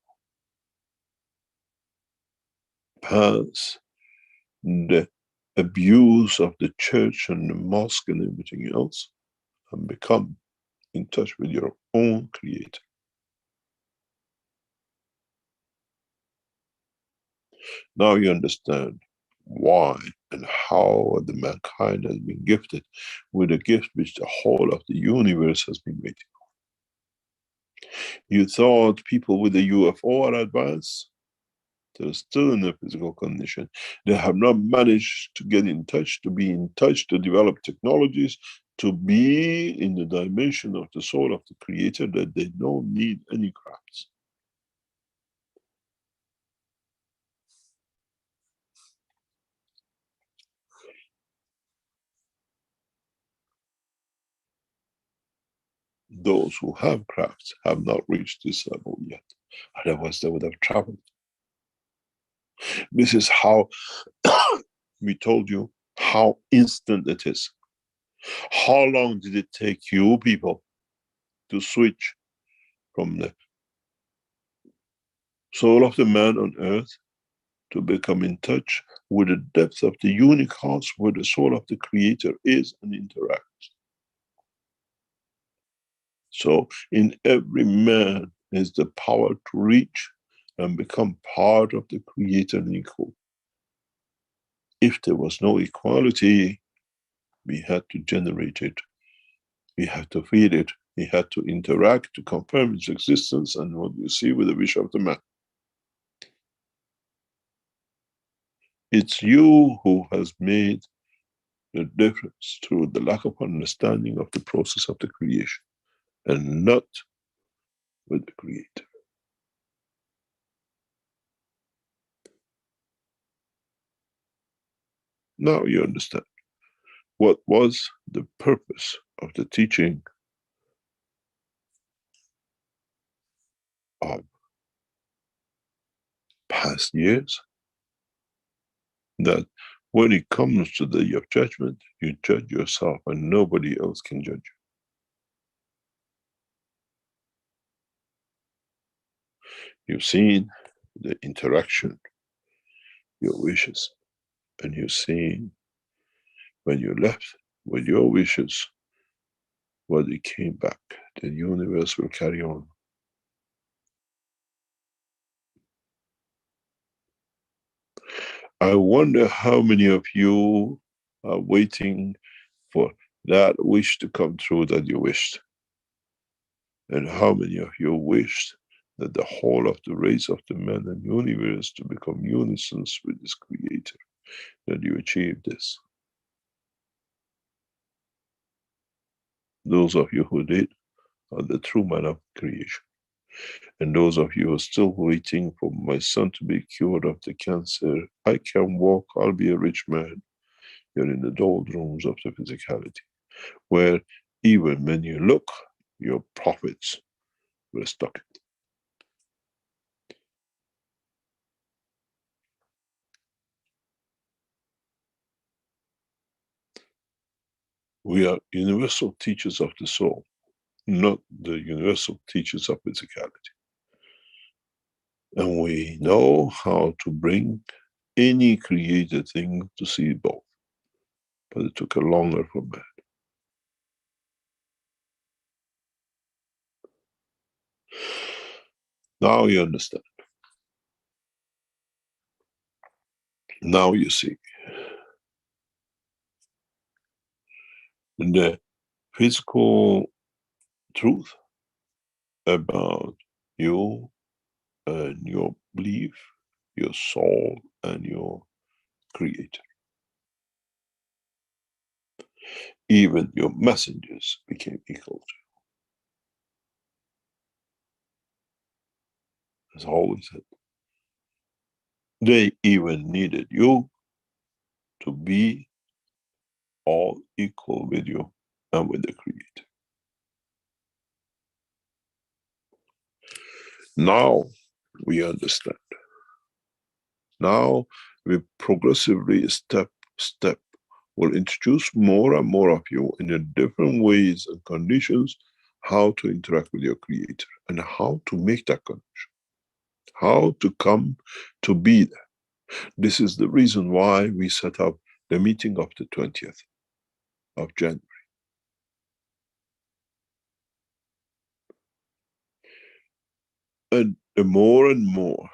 Speaker 3: Pass the abuse of the church and the mosque and everything else, and become in touch with your own creator. Now you understand why and how the mankind has been gifted with a gift which the whole of the universe has been waiting for. You thought people with the UFO are advanced? They're still in a physical condition. They have not managed to get in touch, to be in touch, to develop technologies, to be in the dimension of the soul of the creator, that they don't need any crafts. Those who have crafts have not reached this level yet. Otherwise, they would have traveled. This is how we told you how instant it is. How long did it take you people to switch from the soul of the man on earth to become in touch with the depth of the universe where the soul of the creator is and interacts? So in every man is the power to reach and become part of the creator and equal. If there was no equality, we had to generate it. We had to feed it. We had to interact to confirm its existence, and what you see with the wish of the man. It's you who has made the difference through the lack of understanding of the process of the creation, and not with the creator. Now you understand what was the purpose of the teaching of past years, that when it comes to the day of judgment, you judge yourself and nobody else can judge you. You've seen the interaction, your wishes, and you've seen when you left with your wishes, what it came back. The universe will carry on. I wonder how many of you are waiting for that wish to come true that you wished. And how many of you wished that the whole of the race of the man and universe to become unisons with this creator, that you achieved this. Those of you who did are the true man of creation. And those of you who are still waiting for my son to be cured of the cancer, I can walk, I'll be a rich man. You're in the doldrums of the physicality, where even when you look, your prophets were stuck. We are universal teachers of the soul, not the universal teachers of physicality. And we know how to bring any created thing to see both. But it took a longer for man. Now you understand. Now you see. The physical truth about you and your belief, your soul and your creator. Even your messengers became equal to you. As I always said, they even needed you to be all equal with you and with the Creator. Now we understand. Now we progressively, step will introduce more and more of you in the different ways and conditions how to interact with your Creator and how to make that connection, how to come to be there. This is the reason why we set up the meeting of the 20th of January. And the more and more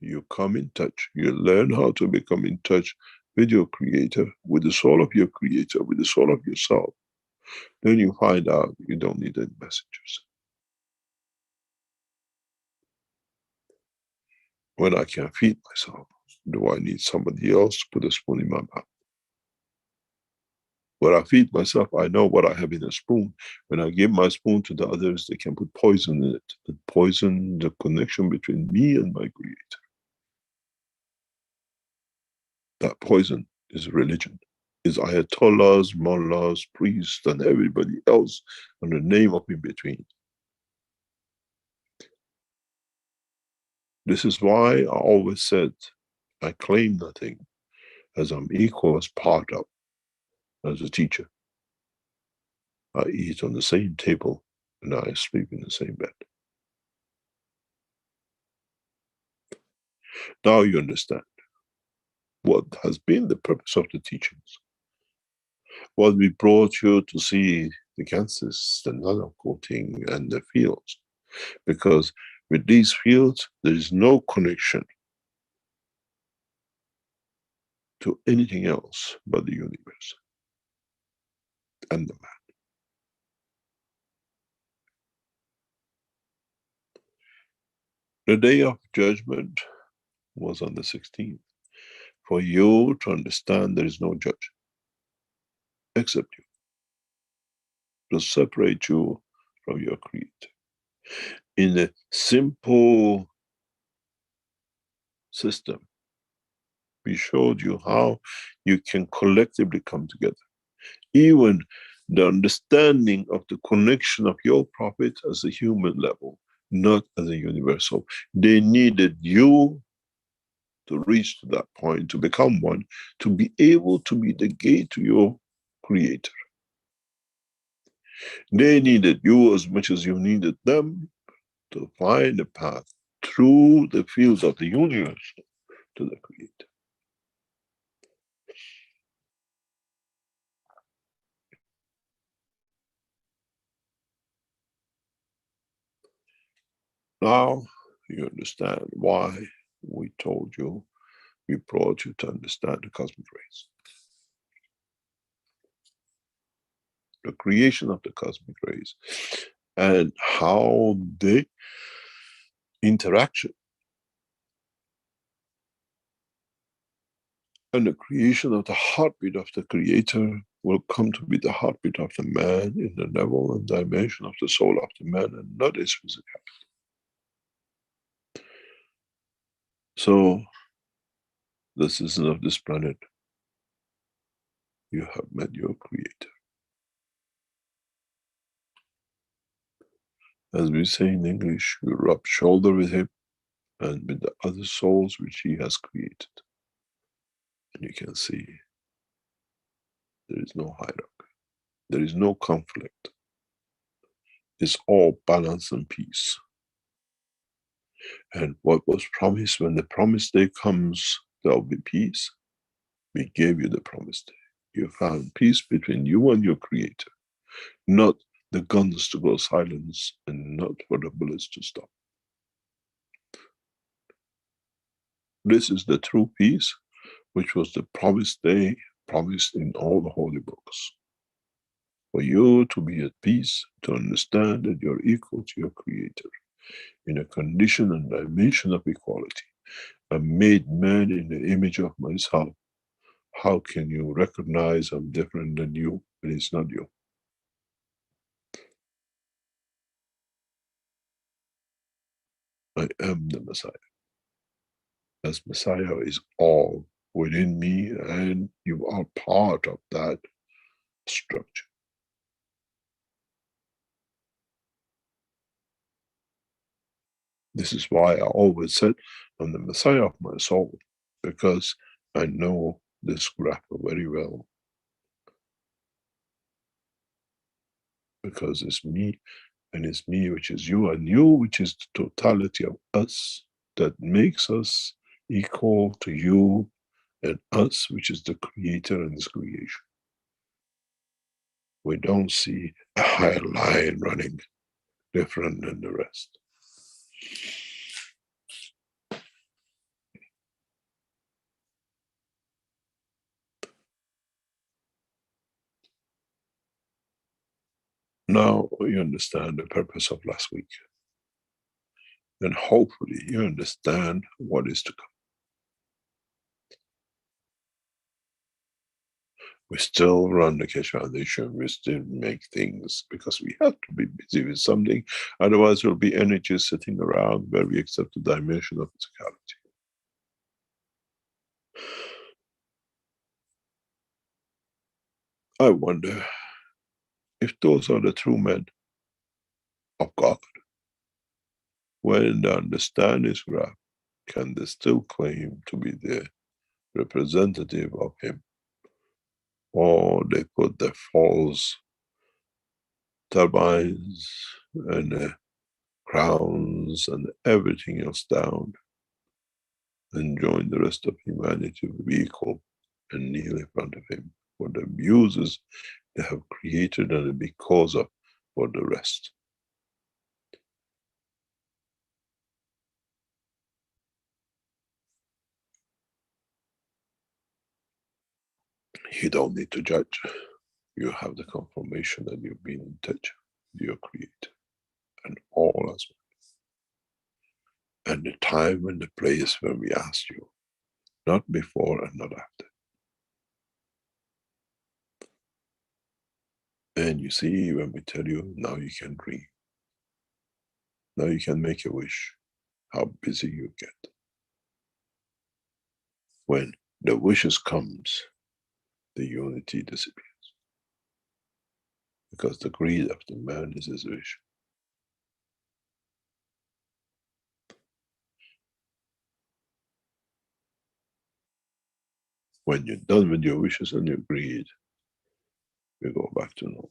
Speaker 3: you come in touch, you learn how to become in touch with your Creator, with the soul of your Creator, with the soul of yourself, then you find out you don't need any messengers. When I can feed myself, do I need somebody else to put a spoon in my mouth? When I feed myself, I know what I have in a spoon. When I give my spoon to the others, they can put poison in it and poison the connection between me and my Creator. That poison is religion, is ayatollahs, mullahs, priests, and everybody else on the name of in between. This is why I always said, I claim nothing, as I'm equal as part of, as a teacher. I eat on the same table and I sleep in the same bed. Now you understand what has been the purpose of the teachings. What we brought you to see the gases, the nano-coating and the fields. Because with these fields, there is no connection to anything else but the universe and the man. The day of judgment was on the 16th. For you to understand there is no judge except you, to separate you from your Creator. In a simple system, we showed you how you can collectively come together. Even the understanding of the connection of your prophet as a human level, not as a universal. They needed you to reach to that point, to become one, to be able to be the gate to your Creator. They needed you as much as you needed them to find a path through the fields of the universe to the Creator. Now you understand why we told you, we brought you to understand the cosmic rays. The creation of the cosmic rays and how the interaction and the creation of the heartbeat of the Creator will come to be the heartbeat of the man in the level and dimension of the soul of the man and not his physicality. So, the citizens of this planet, you have met your Creator. As we say in English, you rub shoulder with him and with the other souls which he has created. And you can see there is no hierarchy. There is no conflict. It's all balance and peace. And what was promised, when the promised day comes, there will be peace. We gave you the promised day. You found peace between you and your Creator, not the guns to go silence and not for the bullets to stop. This is the true peace, which was the promised day, promised in all the holy books. For you to be at peace, to understand that you're equal to your Creator, in a condition and dimension of equality. I'm made man in the image of myself. How can you recognize I'm different than you when it's not you? I am the Messiah. As Messiah is all within me and you are part of that structure. This is why I always said, I'm the Messiah of my soul, because I know this graph very well. Because it's me, and it's me which is you, and you which is the totality of us that makes us equal to you, and us which is the creator in this creation. We don't see a higher line running different than the rest. Now you understand the purpose of last week. And hopefully you understand what is to come. We still run the Keshe Foundation, we still make things because we have to be busy with something, otherwise there will be energy sitting around where we accept the dimension of physicality. I wonder if those are the true men of God. When they understand His graph, can they still claim to be the representative of Him? Or they put their false turbines and crowns and everything else down and join the rest of humanity to be equal and kneel in front of Him for the abuses they have created and a big cause of for the rest. You don't need to judge. You have the confirmation that you've been in touch with your Creator and all as well. And the time and the place when we asked you, not before and not after. And you see, when we tell you, now you can dream. Now you can make a wish, how busy you get. When the wishes comes, the unity disappears. Because the greed of the man is his wish. When you're done with your wishes and your greed, you go back to normal.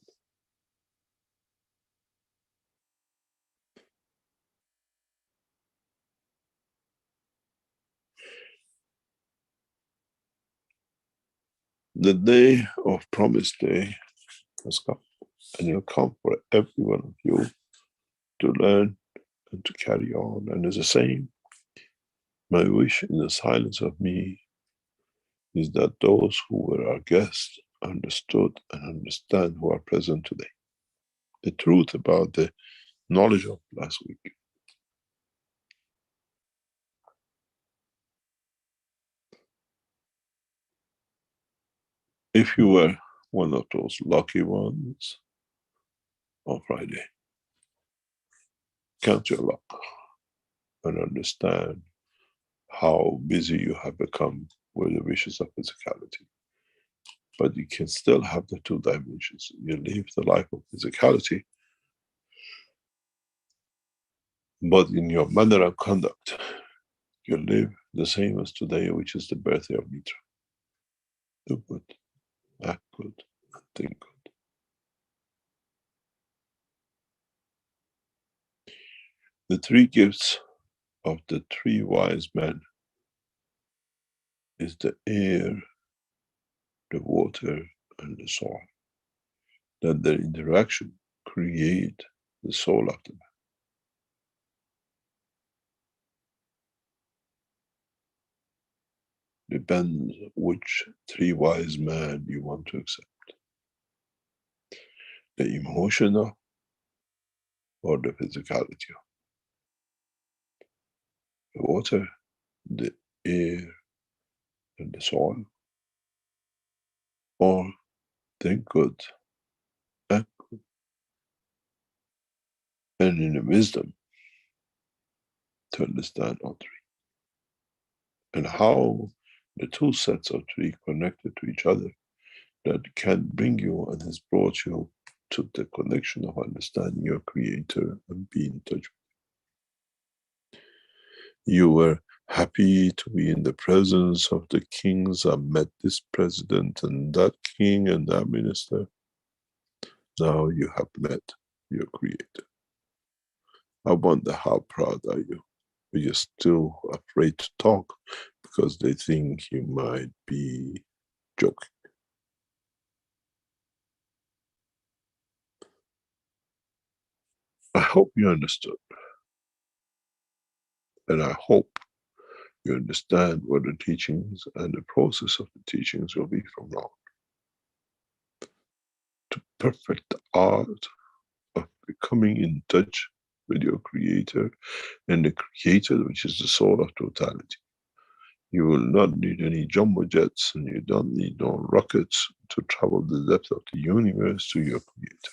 Speaker 3: The day of promise day has come, and it'll come for every one of you to learn and to carry on. And it's the same. My wish in the silence of me is that those who were our guests understood and understand who are present today. The truth about the knowledge of last week. If you were one of those lucky ones on Friday, count your luck and understand how busy you have become with the wishes of physicality. But you can still have the two dimensions. You live the life of physicality, but in your manner of conduct, you live the same as today, which is the birthday of Mitra. Do good, act good, and think good. The three gifts of the three wise men is the air, the water, and the soil. That their interaction create the soul of the man. Depends which three wise men you want to accept. The emotional or the physicality. The water, the air, and the soil. Or think good, act good. And in the wisdom to understand all three. And how the two sets of three connected to each other that can bring you and has brought you to the connection of understanding your Creator and be in touch. You were happy to be in the presence of the kings. I met this president and that king and that minister. Now you have met your Creator. I wonder how proud are you? But you're still afraid to talk because they think you might be joking. I hope you understood. And I hope you understand what the teachings and the process of the teachings will be from now on. To perfect the art of becoming in touch with your Creator and the Creator, which is the soul of totality. You will not need any jumbo jets and you don't need no rockets to travel the depth of the universe to your Creator.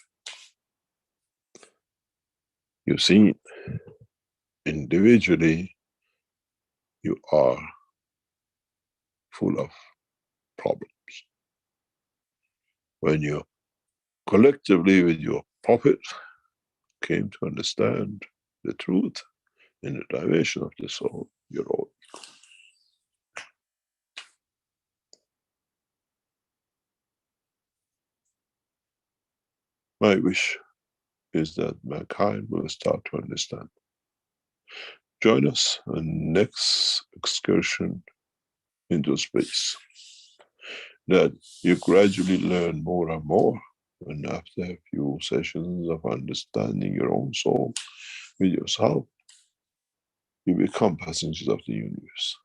Speaker 3: You see, individually, you are full of problems. When you collectively with your prophet came to understand the truth in the dimension of the soul, you're all equal. My wish is that mankind will start to understand. Join us on next excursion into space. That you gradually learn more and more, and after a few sessions of understanding your own soul with yourself, you become passengers of the universe.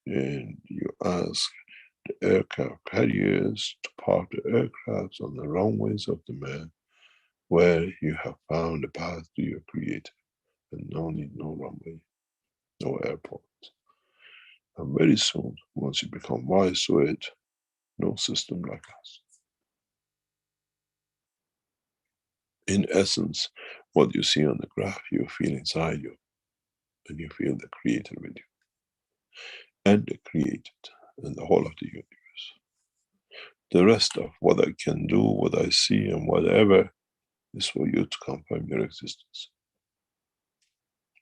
Speaker 3: And you ask the aircraft carriers to park the aircrafts on the runways of the man where you have found the path to your Creator, and no need no runway, no airport. And very soon, once you become wise to it, no system like us. In essence, what you see on the graph, you feel inside you, and you feel the Creator with you, and the created, and the whole of the universe. The rest of what I can do, what I see, and whatever is for you to confirm your existence.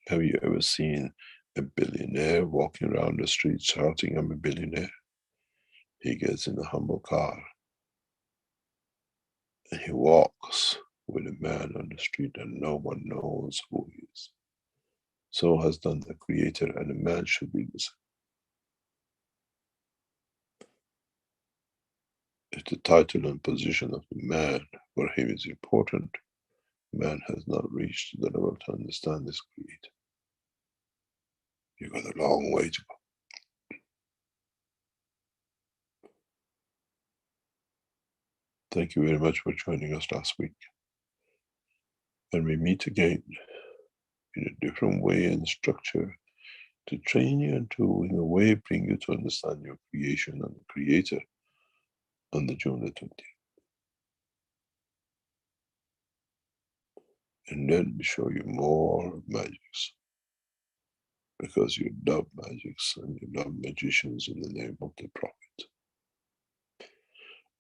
Speaker 3: Have you ever seen a billionaire walking around the street shouting, "I'm a billionaire"? He gets in a humble car and he walks with a man on the street and no one knows who he is. So has done the Creator, and a man should be the same. If the title and position of the man for him is important, man has not reached the level to understand this Creator. You've got a long way to go. Thank you very much for joining us last week. And we meet again in a different way and structure to train you and to, in a way, bring you to understand your creation and the Creator on the June the 20th. And then we show you more magics, because you love magics and you love magicians in the name of the Prophet.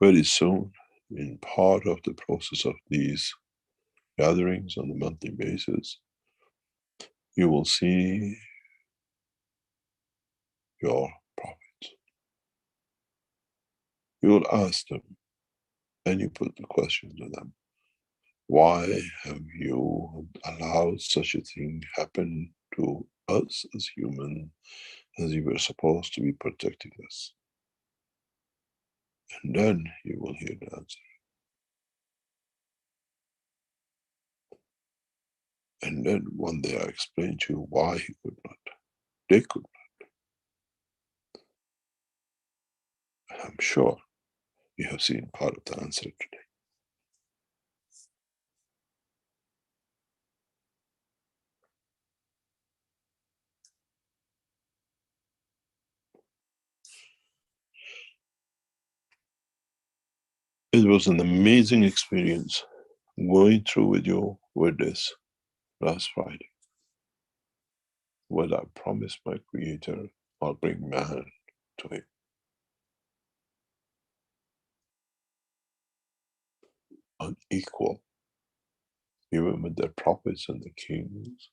Speaker 3: Very soon, in part of the process of these gatherings on a monthly basis, you will see your Prophet. You will ask them, and you put the question to them: why have you allowed such a thing happen to us as humans, as you were supposed to be protecting us? And then you will hear the answer. And then one day I explain to you why he could not. They could not. And I'm sure you have seen part of the answer today. It was an amazing experience going through with you with this last Friday. What I promised my Creator, I'll bring man to him. unequal, even with their prophets and the kings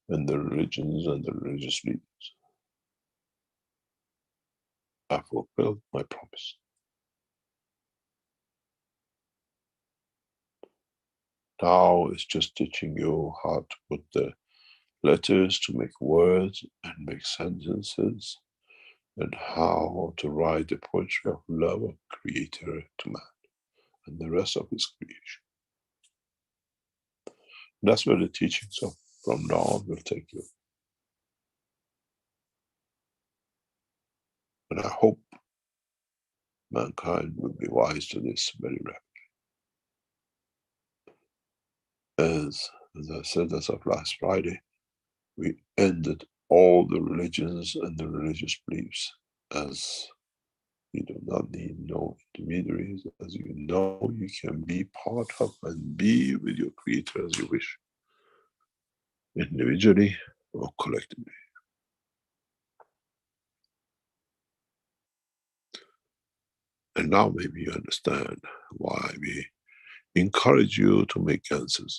Speaker 3: and the religions and the religious leaders. I fulfilled my promise. Tao is just teaching you how to put the letters to make words and make sentences, and how to write the poetry of love of Creator to man and the rest of his creation. That's where the teachings of from now on will take you. And I hope mankind will be wise to this very rapidly. As I said, as of last Friday, we ended all the religions and the religious beliefs, as you do not need no intermediaries, as you know you can be part of and be with your Creator as you wish, individually or collectively. And now maybe you understand why we encourage you to make answers.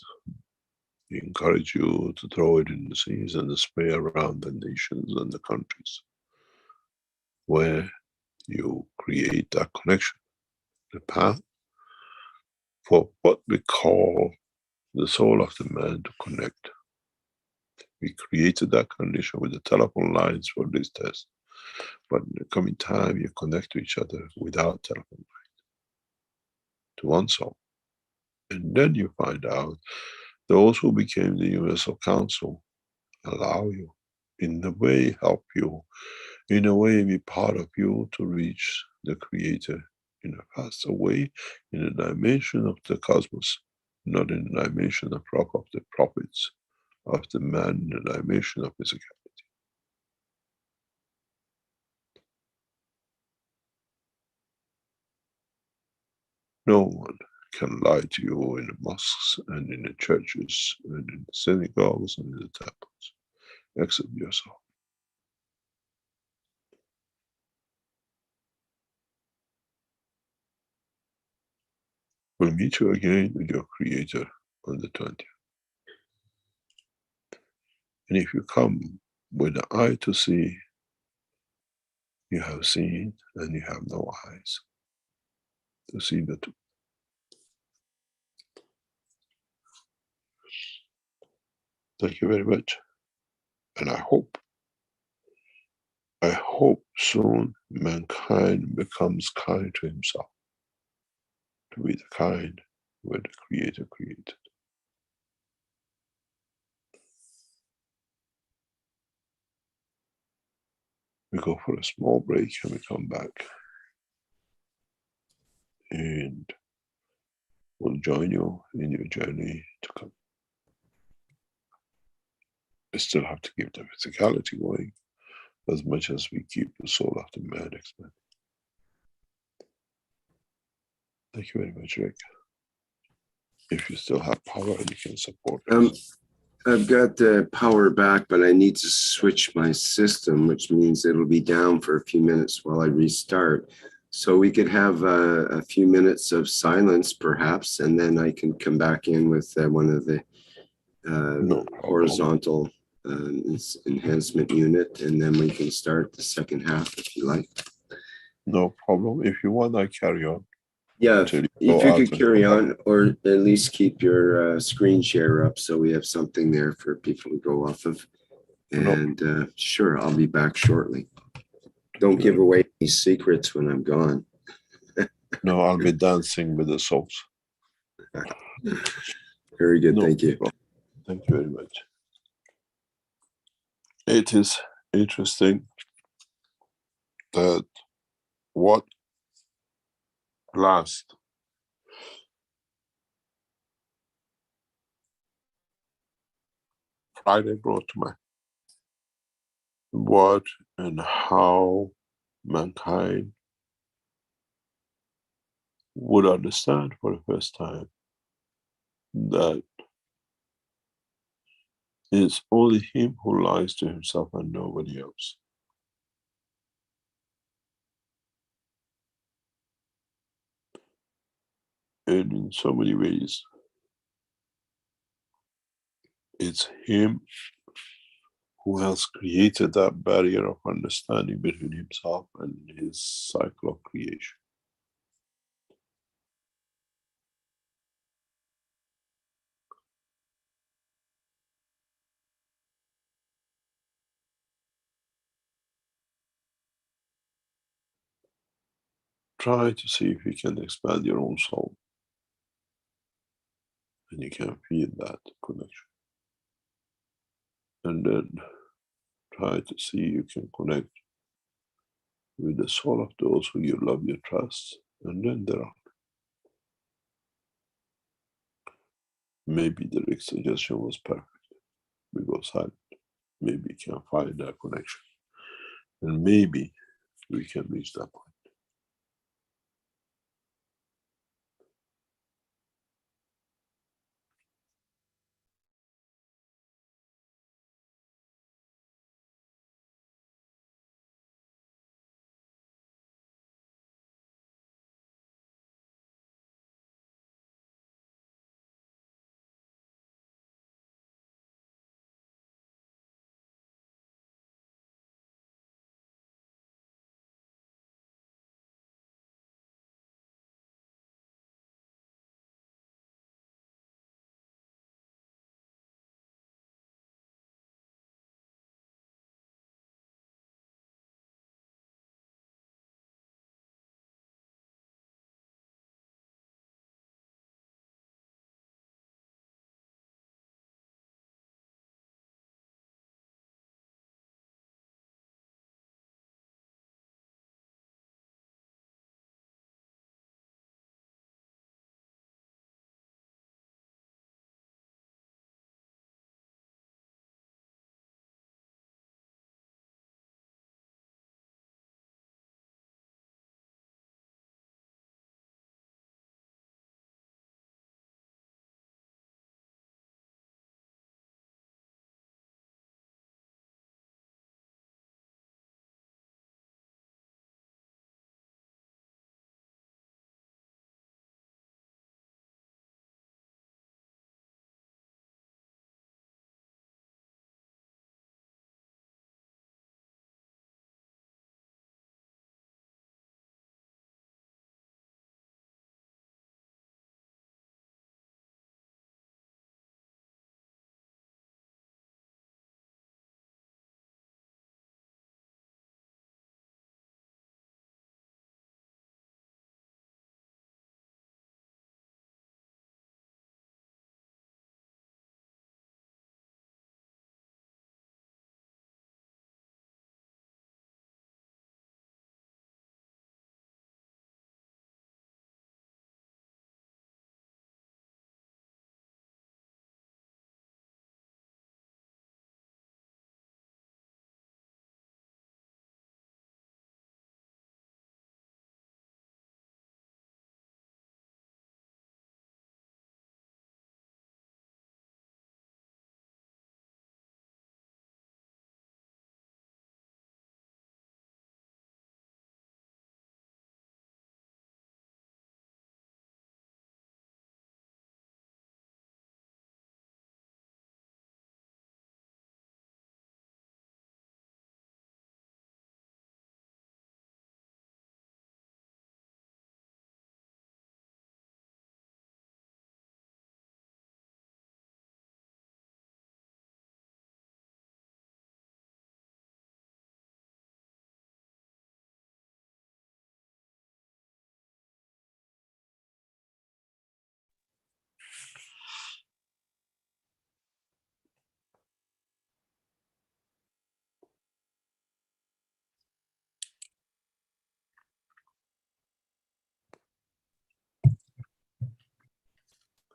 Speaker 3: We encourage you to throw it in the seas and spray around the nations and the countries where you create that connection, the path for what we call the soul of the man to connect. We created that condition with the telephone lines for this test, but in the coming time you connect to each other without telephone lines, to one soul. And then you find out those who became the Universal Council allow you, in a way help you, in a way be part of you to reach the Creator in a faster way, in a dimension of the cosmos, not in a dimension of rock of the prophets, of the man, in a dimension of physicality. No one can lie to you in the mosques and in the churches and in the synagogues and in the temples, except yourself. We'll meet you again with your Creator on the 20th. And if you come with an eye to see, you have seen and you have no eyes to see the truth. Thank you very much. And I hope soon mankind becomes kind to himself, to be the kind where the Creator created. We go for a small break and we come back. And we'll join you in your journey to come. We still have to keep the physicality going as much as we keep the soul of the man expanding. Thank you very much, Rick. If you still have power, you can support us.
Speaker 2: I've got the power back, but I need to switch my system, which means it'll be down for a few minutes while I restart. So we could have a few minutes of silence, perhaps, and then I can come back in with one of the horizontal enhancement unit, and then we can start the second half if you like.
Speaker 3: No problem. If you want, I carry on.
Speaker 2: Yeah, if you could carry on, or at least keep your screen share up so we have something there for people to go off of. And sure, I'll be back shortly. Don't give away any secrets when I'm gone.
Speaker 3: No, I'll be dancing with the souls.
Speaker 2: Very good, thank you.
Speaker 3: Thank you very much. It is interesting that what last Friday brought to mind what and how mankind would understand for the first time that it's only him who lies to himself and nobody else. And in so many ways, it's him who has created that barrier of understanding between himself and his cycle of creation. Try to see if you can expand your own soul, and you can feel that connection. And then try to see if you can connect with the soul of those who you love, you trust, and then there are. Maybe the next suggestion was perfect. We go silent. Maybe you can find that connection. And maybe we can reach that point.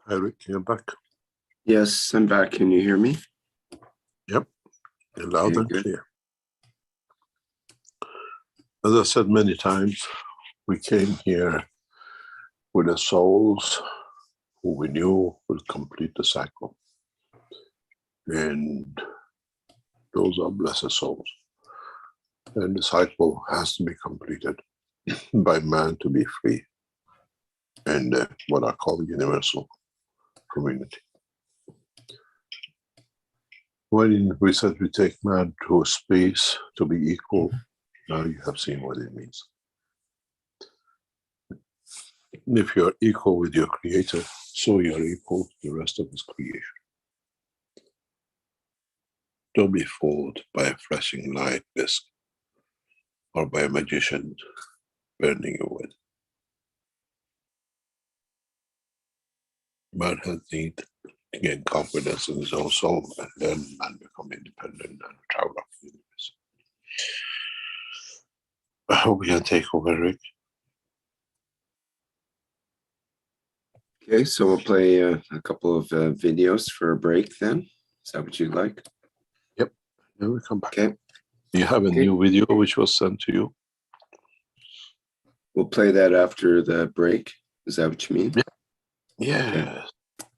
Speaker 3: Hi Rick, you're back.
Speaker 2: Yes, I'm back. Can you hear me?
Speaker 3: Yep, you're loud and
Speaker 2: good.
Speaker 3: clear. As I said many times, we came here with the souls who we knew will complete the cycle. And those are blessed souls. And the cycle has to be completed by man to be free. and what I call the universal community. When we said we take man to space to be equal, now you have seen what it means. If you're equal with your creator, so you're equal to the rest of his creation. Don't be fooled by a flashing light disk or by a magician burning you with. Man has need to gain confidence in his own soul and learn and become independent and travel up the universe. I hope we can take over, Rick.
Speaker 2: Okay, so we'll play a couple of videos for a break then. Is that what you'd like?
Speaker 3: Yep, then we come back.
Speaker 2: Okay.
Speaker 3: You have a new video which was sent to you?
Speaker 2: We'll play that after the break. Is that what you mean?
Speaker 3: Yeah. Yeah,
Speaker 2: okay.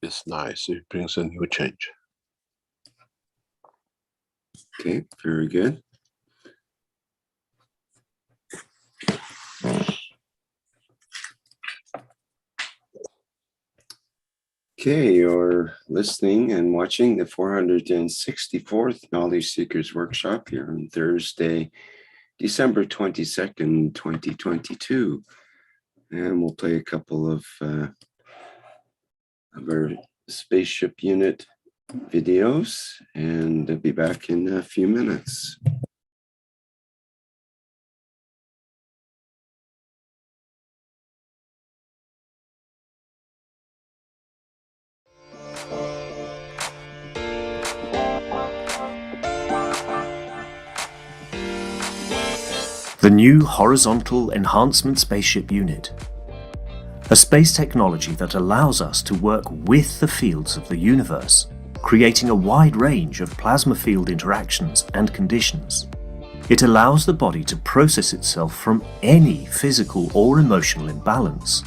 Speaker 3: It's nice. It brings a new change.
Speaker 2: Okay, very good. Okay, you're listening and watching the 464th Knowledge Seekers Workshop here on Thursday, December 22nd, 2022. And we'll play a couple of our Spaceship Unit videos, and I'll be back in a few minutes.
Speaker 4: The new Horizontal Enhancement Spaceship Unit. A space technology that allows us to work with the fields of the universe, creating a wide range of plasma field interactions and conditions. It allows the body to process itself from any physical or emotional imbalance.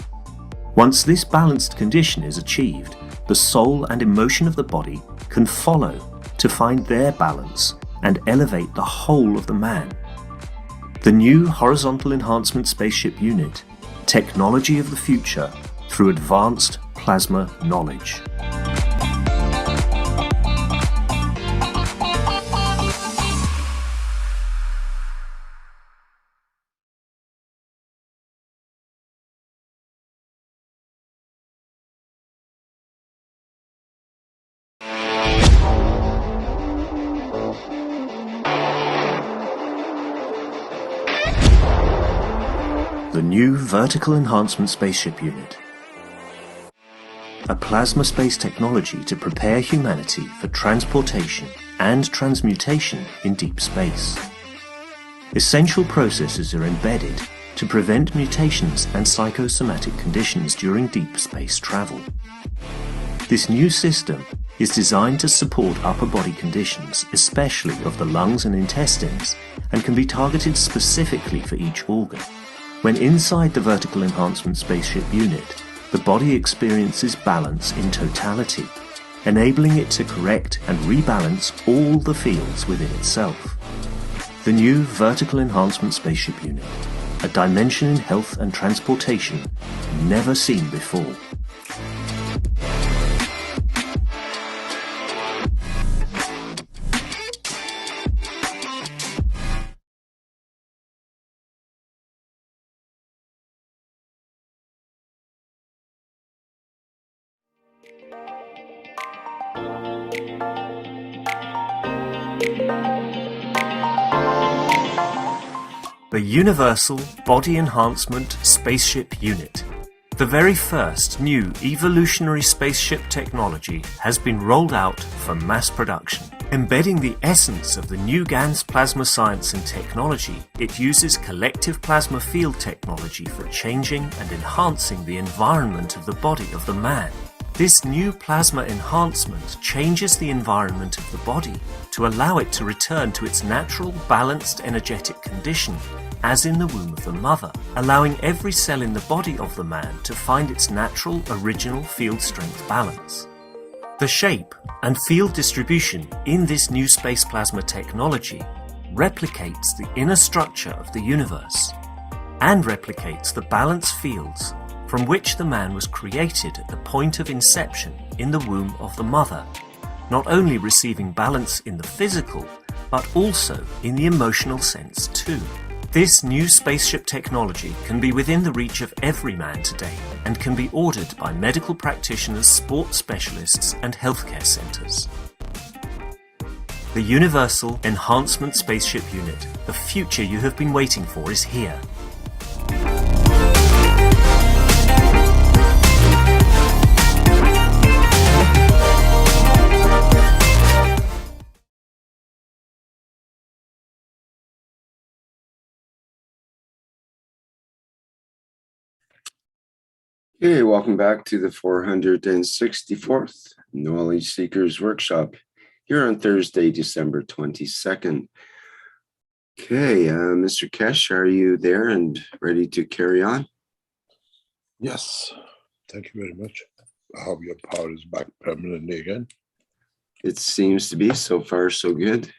Speaker 4: Once this balanced condition is achieved, the soul and emotion of the body can follow to find their balance and elevate the whole of the man. The new Horizontal Enhancement Spaceship Unit, technology of the future through advanced plasma knowledge. The new Vertical Enhancement Spaceship Unit. A plasma space technology to prepare humanity for transportation and transmutation in deep space. Essential processes are embedded to prevent mutations and psychosomatic conditions during deep space travel. This new system is designed to support upper body conditions, especially of the lungs and intestines, and can be targeted specifically for each organ. When inside the Vertical Enhancement Spaceship Unit, the body experiences balance in totality, enabling it to correct and rebalance all the fields within itself. The new Vertical Enhancement Spaceship Unit, a dimension in health and transportation never seen before. The Universal Body Enhancement Spaceship Unit. The very first new evolutionary spaceship technology has been rolled out for mass production. Embedding the essence of the new GANS plasma science and technology, it uses collective plasma field technology for changing and enhancing the environment of the body of the man. This new plasma enhancement changes the environment of the body to allow it to return to its natural, balanced, energetic condition, as in the womb of the mother, allowing every cell in the body of the man to find its natural, original field strength balance. The shape and field distribution in this new space plasma technology replicates the inner structure of the universe and replicates the balance fields from which the man was created at the point of inception in the womb of the mother, not only receiving balance in the physical, but also in the emotional sense too. This new spaceship technology can be within the reach of every man today and can be ordered by medical practitioners, sports specialists and healthcare centres. The Universal Enhancement Spaceship Unit, the future you have been waiting for, is here.
Speaker 2: Okay, welcome back to the 464th Knowledge Seekers Workshop here on Thursday, December 22nd. Okay, Mr. Keshe, are you there and ready to carry on?
Speaker 3: Yes, thank you very much. I hope your power is back permanently again.
Speaker 2: It seems to be. So far, so good.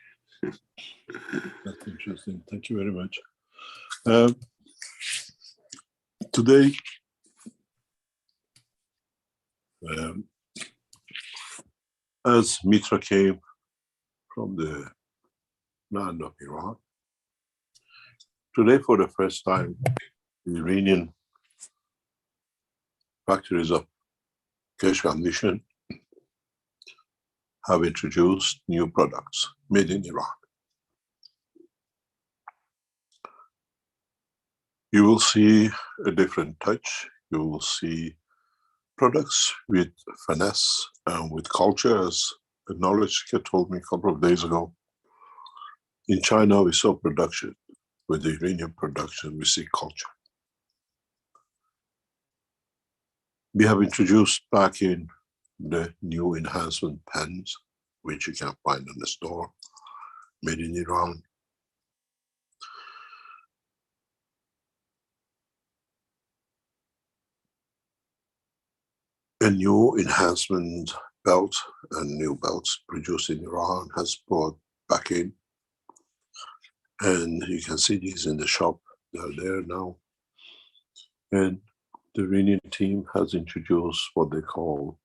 Speaker 3: That's interesting. Thank you very much. Today, as Mitra came from the land of Iran, today for the first time, the Iranian factories of Keshe Foundation have introduced new products made in Iran. You will see a different touch. You will see products with finesse and with culture, as a knowledge seeker told me a couple of days ago. In China, we saw production. With the Iranian production, we see culture. We have introduced back in the new enhancement pens, which you can find in the store, made in Iran. A new enhancement belt and new belts produced in Iran has brought back in. And you can see these in the shop. They're there now. And the Iranian team has introduced what they call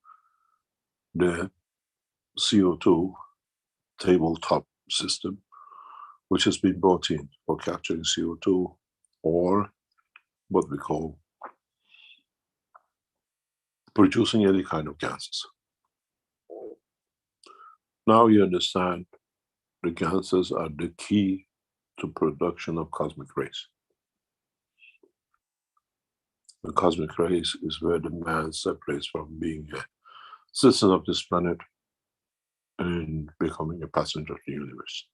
Speaker 3: the CO2 tabletop system, which has been brought in for capturing CO2, or what we call producing any kind of gases. Now you understand the gases are the key to production of cosmic rays. The cosmic rays is where the man separates from being a citizen of this planet and becoming a passenger of the universe.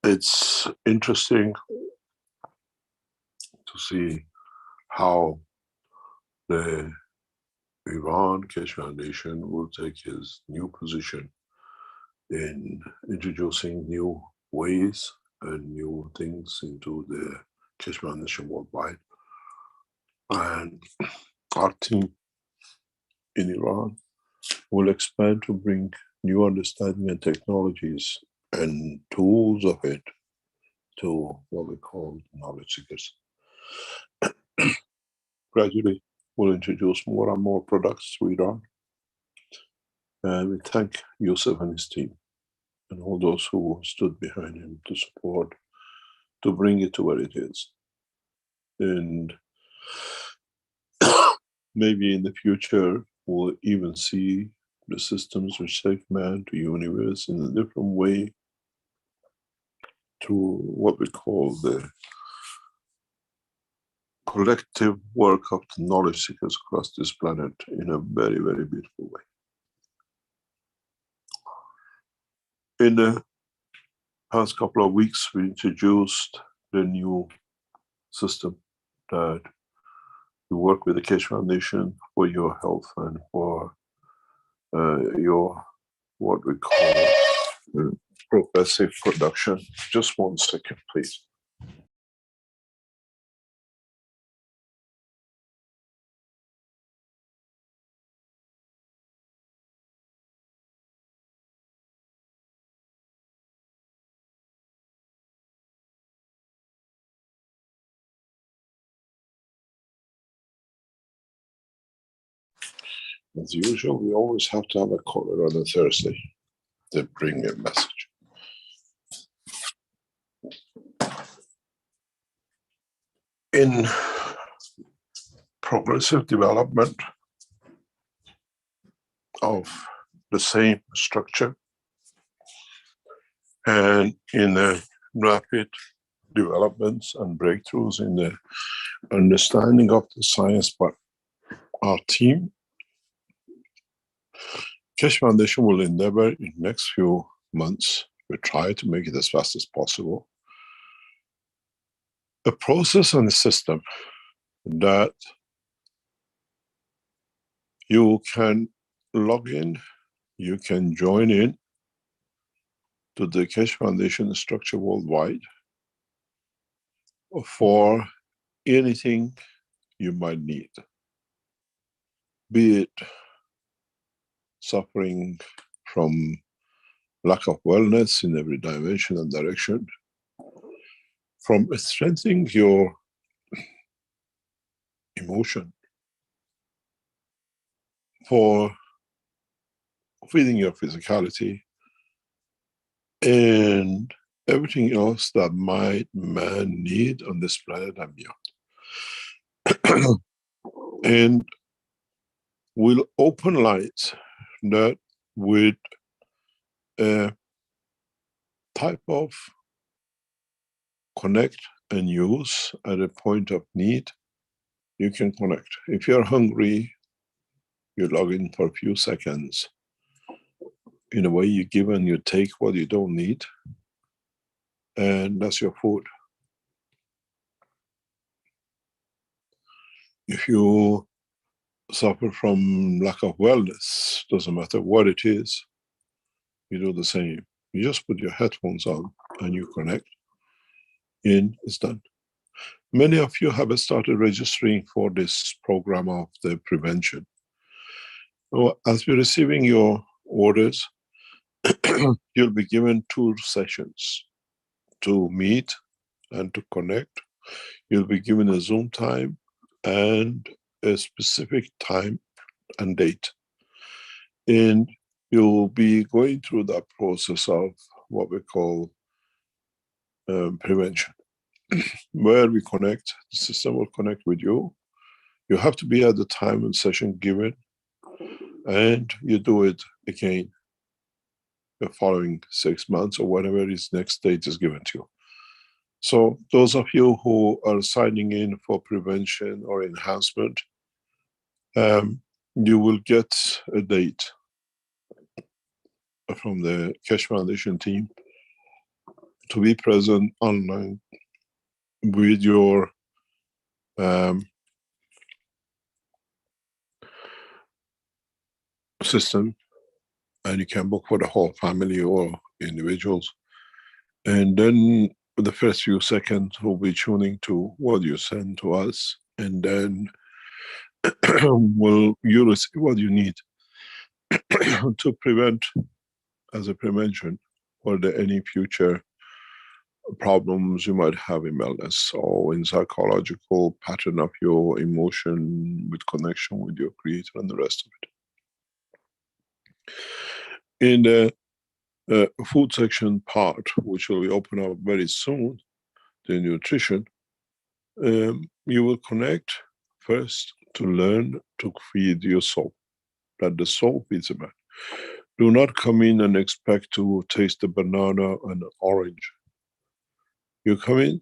Speaker 3: It's interesting to see how the Iran Keshe Foundation will take his new position in introducing new ways and new things into the Keshe Foundation worldwide. And our team in Iran will expand to bring new understanding and technologies and tools of it to what we call knowledge seekers. Gradually, we'll introduce more and more products to Iran. And we thank Yusuf and his team and all those who stood behind him to support, to bring it to where it is. And maybe in the future, we'll even see the systems which take man to universe in a different way, to what we call the collective work of the knowledge seekers across this planet in a very, very beautiful way. In the past couple of weeks, we introduced the new system that you work with the Keshe Foundation for your health and for your, what we call, progressive production. Just 1 second, please. As usual, we always have to have a caller on a Thursday to bring a message. In progressive development of the same structure and in the rapid developments and breakthroughs in the understanding of the science by our team, Keshe Foundation will endeavor in the next few months, we try to make it as fast as possible, a process and a system that you can log in, you can join in to the Keshe Foundation structure worldwide for anything you might need, be it suffering from lack of wellness in every dimension and direction, from strengthening your emotion, for feeding your physicality, and everything else that might man need on this planet and beyond. And we'll open lines that with a type of connect and use at a point of need, you can connect. If you're hungry, you log in for a few seconds. In a way, you give and you take what you don't need, and that's your food. If you suffer from lack of wellness, doesn't matter what it is, you do the same. You just put your headphones on and you connect, and it's done. Many of you have started registering for this program of the prevention. So as you're receiving your orders, you'll be given 2 sessions to meet and to connect. You'll be given a Zoom time and a specific time and date. And you'll be going through that process of what we call prevention, where we connect, the system will connect with you. You have to be at the time and session given, and you do it again the following 6 months or whatever is next date is given to you. So those of you who are signing in for prevention or enhancement, you will get a date from the Keshe Foundation team to be present online with your system, and you can book for the whole family or individuals. And then the first few seconds will be tuning to what you send to us, and then you receive what you need to prevent, as a prevention, for any future problems you might have in wellness or in psychological pattern of your emotion with connection with your creator and the rest of it. In the food section part, which will be open up very soon, the nutrition, you will connect first to learn to feed your soul, that the soul feeds a man. Do not come in and expect to taste a banana and an orange. You come in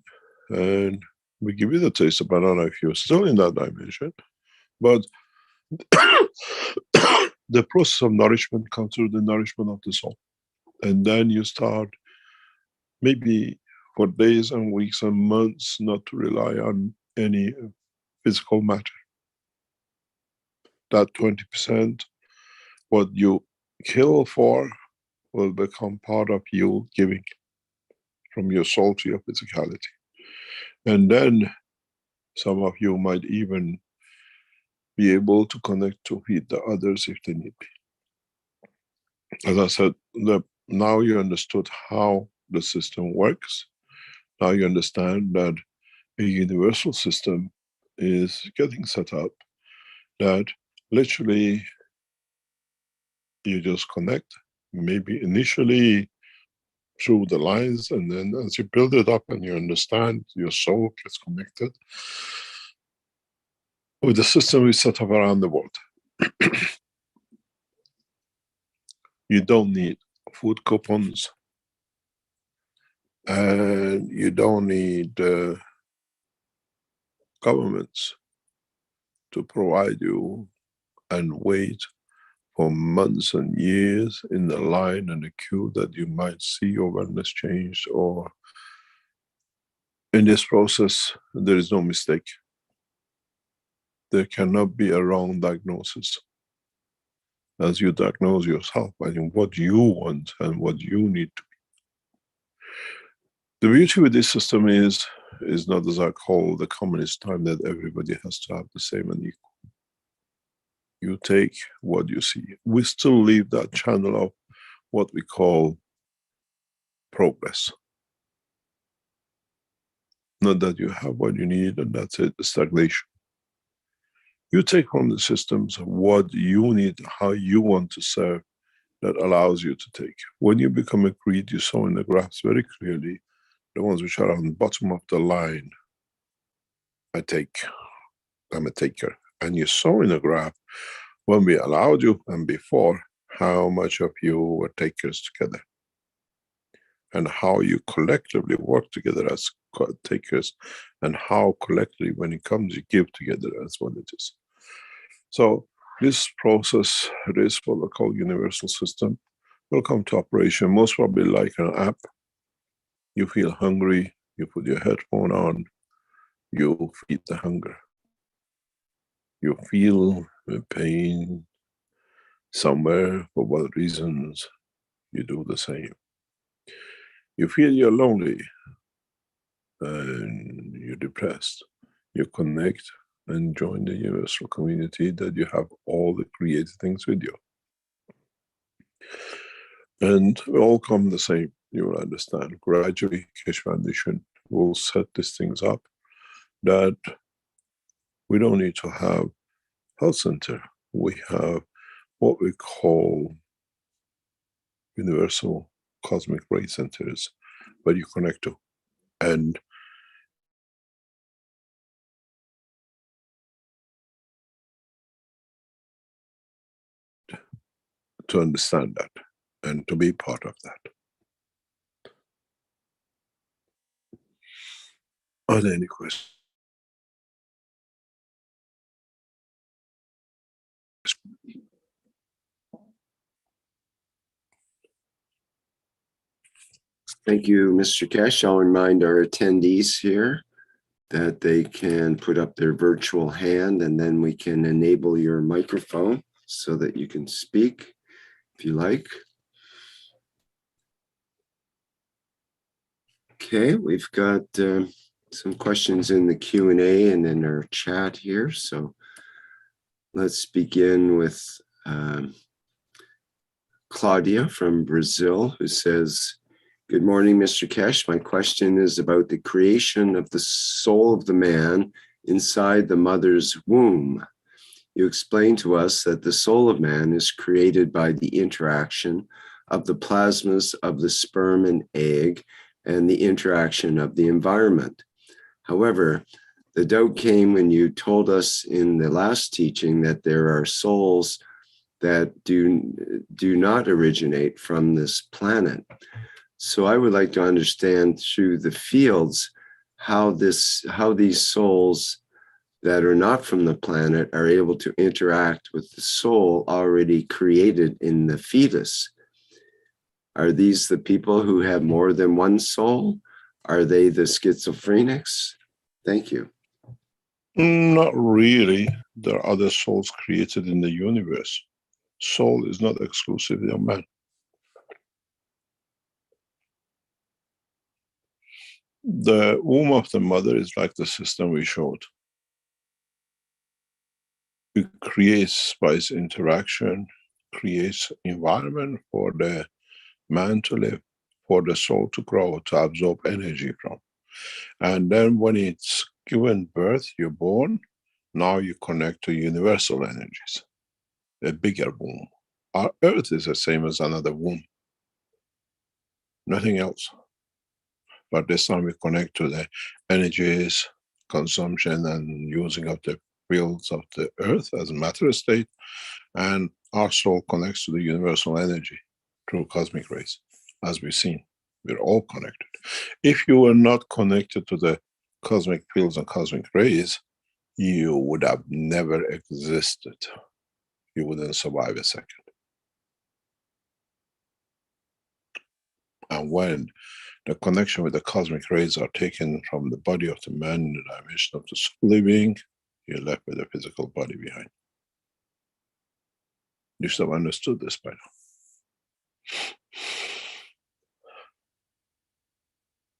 Speaker 3: and we give you the taste of banana if you're still in that dimension, but the process of nourishment comes through the nourishment of the soul. And then you start, maybe for days and weeks and months, not to rely on any physical matter. That 20%, what you kill for, will become part of you giving from your soul to your physicality. And then some of you might even be able to connect to feed the others if they need be. As I said, now you understood how the system works. Now you understand that a universal system is getting set up, that literally, you just connect, maybe initially through the lines, and then as you build it up and you understand, your soul gets connected with the system we set up around the world. You don't need food coupons, and you don't need governments to provide you and wait for months and years in the line and the queue that you might see your wellness changed. Or in this process, there is no mistake. There cannot be a wrong diagnosis. As you diagnose yourself, I think what you want and what you need to be. The beauty with this system is not, as I call the communist time, that everybody has to have the same and equal. You take what you see. We still leave that channel of what we call progress. Not that you have what you need and that's it, stagnation. You take from the systems what you need, how you want to serve, that allows you to take. When you become a greed, you saw in the graphs very clearly, the ones which are on the bottom of the line, I take, I'm a taker. And you saw in the graph, when we allowed you and before, how much of you were takers together. And how you collectively work together as takers, and how collectively, when it comes, you give together as what it is. So this process, this what we call universal system, will come to operation most probably like an app. You feel hungry, you put your headphone on, you feed the hunger. You feel pain somewhere, for what reasons, you do the same. You feel you're lonely and you're depressed. You connect and join the universal community that you have all the created things with you. And we all come the same, you will understand. Gradually, Keshe Foundation will set these things up that we don't need to have health center. We have what we call universal cosmic ray centers, where you connect to. And to understand that and to be part of that. Are there any questions?
Speaker 2: Thank you, Mr. Keshe. I'll remind our attendees here that they can put up their virtual hand, and then we can enable your microphone so that you can speak if you like. Okay, we've got some questions in the Q&A and in our chat here. So let's begin with Claudia from Brazil, who says, "Good morning, Mr. Keshe. My question is about the creation of the soul of the man inside the mother's womb. You explained to us that the soul of man is created by the interaction of the plasmas of the sperm and egg and the interaction of the environment. However, the doubt came when you told us in the last teaching that there are souls that do not originate from this planet. So I would like to understand through the fields how these souls that are not from the planet are able to interact with the soul already created in the fetus. Are these the people who have more than one soul? Are they the schizophrenics? Thank you."
Speaker 3: Not really. There are other souls created in the universe. Soul is not exclusively a man. The womb of the mother is like the system we showed. It creates, by its interaction, creates environment for the man to live, for the soul to grow, to absorb energy from. And then when it's given birth, you're born, now you connect to universal energies. a bigger womb. Our Earth is the same as another womb, nothing else. But this time we connect to the energies, consumption, and using of the fields of the Earth as a matter state, and our soul connects to the universal energy through cosmic rays, as we've seen. We're all connected. If you were not connected to the cosmic fields and cosmic rays, you would have never existed. You wouldn't survive a second. And when the connection with the cosmic rays are taken from the body of the man in the dimension of the soul living, you're left with a physical body behind. You should have understood this by now.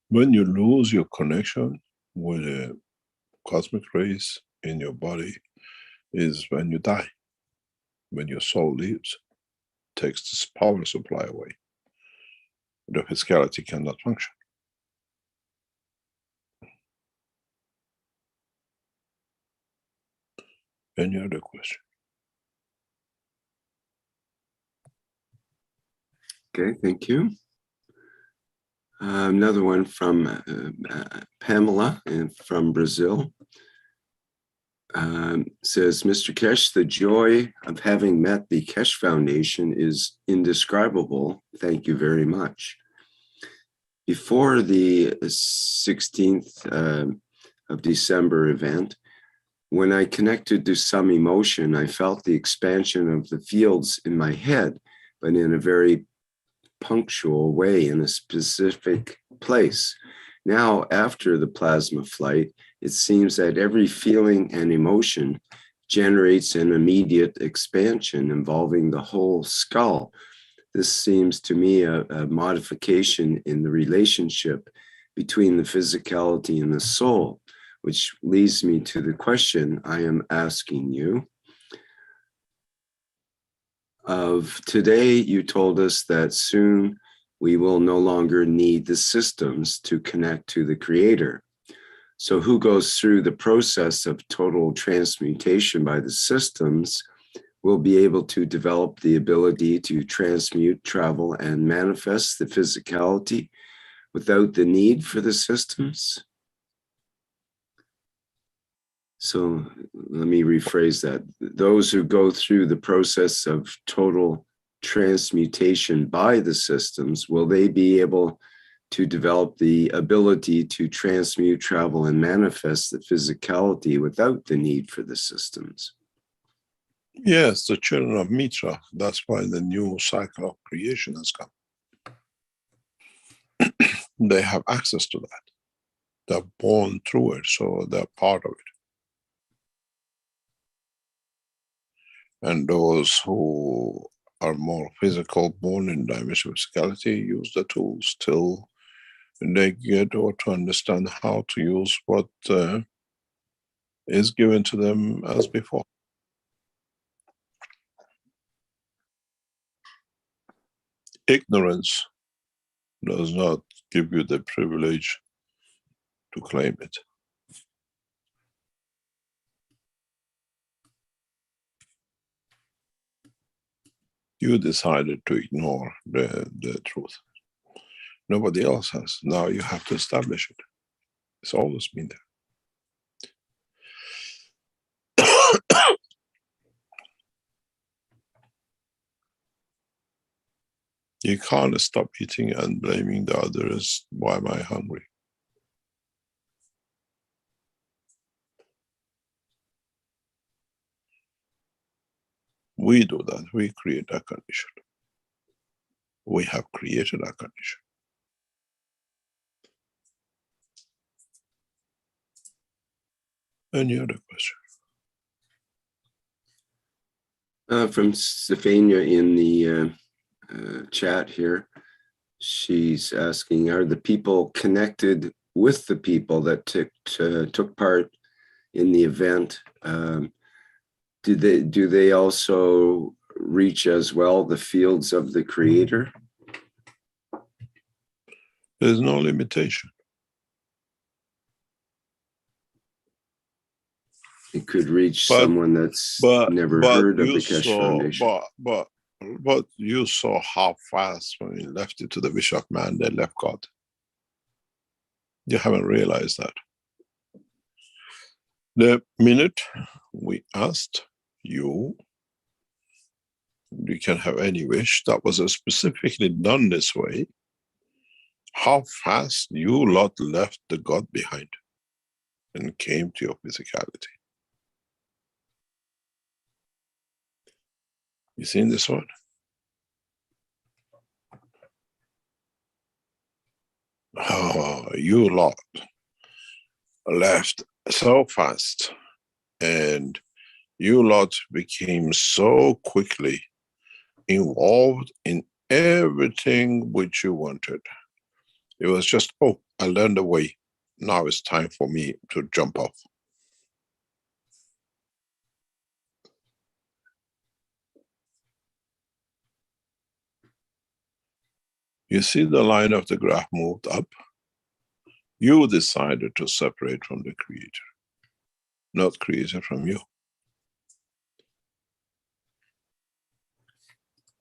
Speaker 3: When you lose your connection with the cosmic rays in your body is when you die, when your soul leaves, takes this power supply away. The physicality cannot function. Any other question?
Speaker 2: Okay, thank you. Another one from Pamela from Brazil. Says, Mr. Keshe, the joy of having met the Keshe Foundation is indescribable. Thank you very much. Before the 16th of December event, when I connected to some emotion, I felt the expansion of the fields in my head, but in a very punctual way in a specific place. Now, after the plasma flight, it seems that every feeling and emotion generates an immediate expansion involving the whole skull. This seems to me a modification in the relationship between the physicality and the soul, which leads me to the question I am asking you. Of today, you told us that soon we will no longer need the systems to connect to the Creator. So who goes through the process of total transmutation by the systems will be able to develop the ability to transmute, travel, and manifest the physicality without the need for the systems? So let me rephrase that. Those who go through the process of total transmutation by the systems, will they be able to develop the ability to transmute, travel, and manifest the physicality without the need for the systems?
Speaker 3: Yes, the children of Mitra. That's why the new cycle of creation has come. They have access to that. They're born through it, so they're part of it. And those who are more physical, born in dimension of physicality, use the tools till they get or to understand how to use what is given to them as before. Ignorance does not give you the privilege to claim it. You decided to ignore the truth. Nobody else has. Now you have to establish it. It's always been there. You can't stop eating and blaming the others. Why am I hungry? We do that. We create that condition. We have created that condition. Any other question?
Speaker 2: From Stefania in the chat here, she's asking, are the people connected with the people that took part in the event? Do they also reach as well the fields of the Creator?
Speaker 3: There's no limitation.
Speaker 2: could reach
Speaker 3: But-
Speaker 2: someone that's never
Speaker 3: but
Speaker 2: heard of
Speaker 3: you
Speaker 2: the Keshe
Speaker 3: saw,
Speaker 2: Foundation.
Speaker 3: but you saw how fast when we left it to the wish of man, they left God. You haven't realized that. The minute we asked you can have any wish that was specifically done this way, how fast you lot left the God behind and came to your physicality. You seen this one? Oh, you lot left so fast, and you lot became so quickly involved in everything which you wanted. It was just, oh, I learned the way. Now it's time for me to jump off. You see the line of the graph moved up? You decided to separate from the Creator, not Creator from you.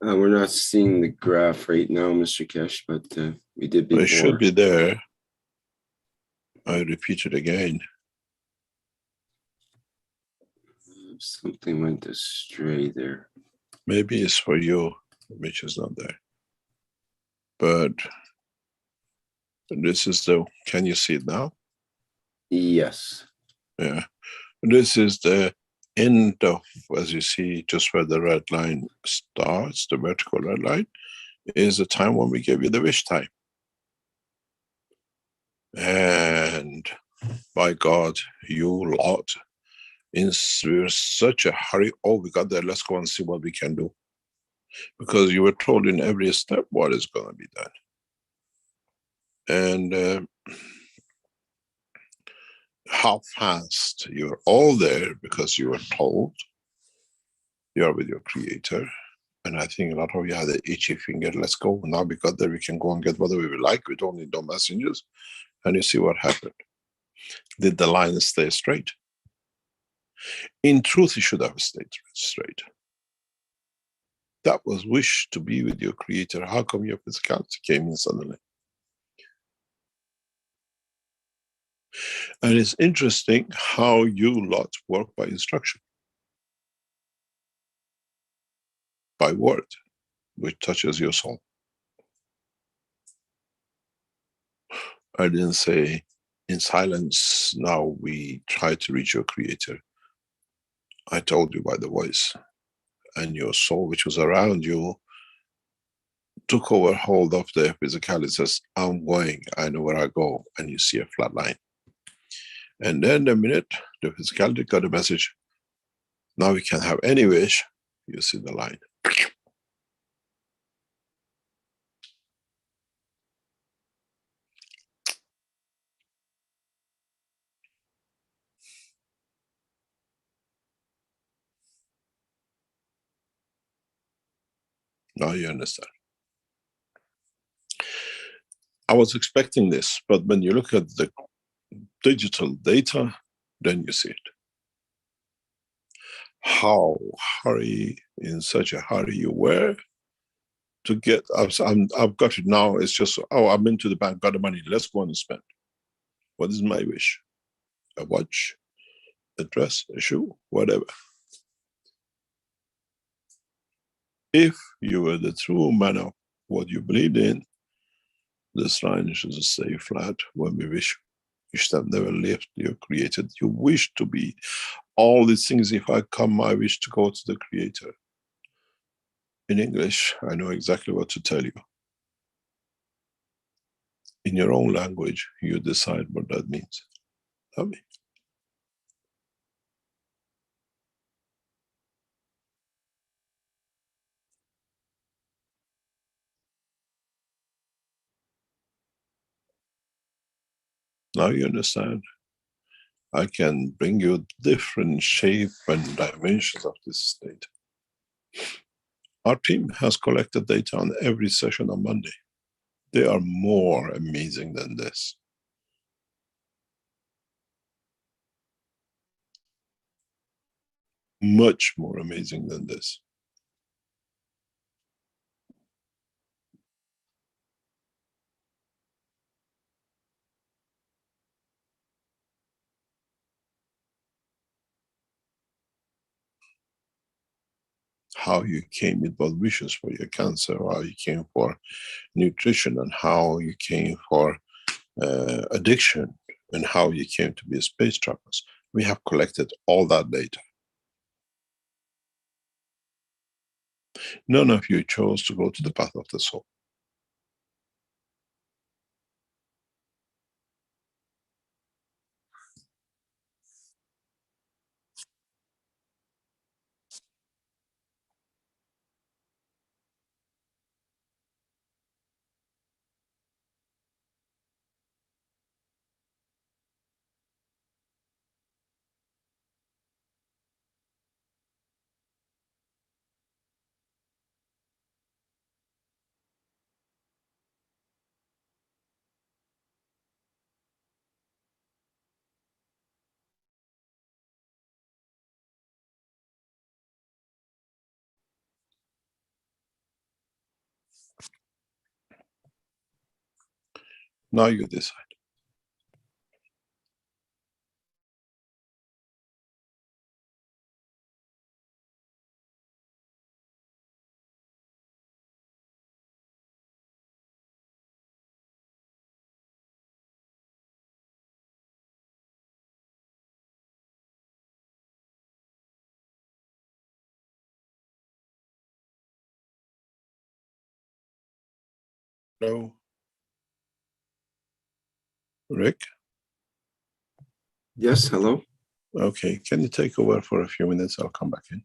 Speaker 2: We're not seeing the graph right now, Mr. Keshe, but we did before.
Speaker 3: It should be there. I repeat it again.
Speaker 2: Something went astray there.
Speaker 3: Maybe it's for you, which is not there. But this is the, can you see it now?
Speaker 2: Yes.
Speaker 3: Yeah. This is the end of, as you see, just where the red line starts, the vertical red line, is the time when we gave you the wish time. And by God, you lot, we're such a hurry. Oh, we got there, let's go and see what we can do. Because you were told in every step what is going to be done. And how fast you're all there because you were told you are with your Creator. And I think a lot of you had the itchy finger. Let's go. Now we got there, we can go and get whatever we like. We don't need no messengers. And you see what happened. Did the line stay straight? In truth, it should have stayed straight. That was wish to be with your Creator. How come your physicality came in suddenly? And it's interesting how you lot work by instruction, by word, which touches your soul. I didn't say, in silence, now we try to reach your Creator. I told you by the voice, and your soul, which was around you, took over hold of the physicality, says, I'm going, I know where I go, and you see a flat line. And then the minute the physicality got a message, now we can have any wish, you see the line. Now you understand. I was expecting this, but when you look at the digital data, then you see it. How in such a hurry you were to get, I've got it now, it's just, oh, I'm into the bank, got the money, let's go and spend. What is my wish? A watch, a dress, a shoe, whatever. If you were the true man of what you believed in, this line should stay flat when we wish. You should have never lived, you created, you wish to be. All these things, if I come, I wish to go to the Creator. In English, I know exactly what to tell you. In your own language, you decide what that means. Tell me. Now you understand. I can bring you different shape and dimensions of this state. Our team has collected data on every session on Monday. They are more amazing than this. much more amazing than this. How you came with both wishes for your cancer, how you came for nutrition, and how you came for addiction, and how you came to be a space travelers. We have collected all that data. None of you chose to go to the path of the soul. Now you decide. Hello, Rick?
Speaker 2: Yes, hello.
Speaker 3: Okay, can you take over for a few minutes? I'll come back in.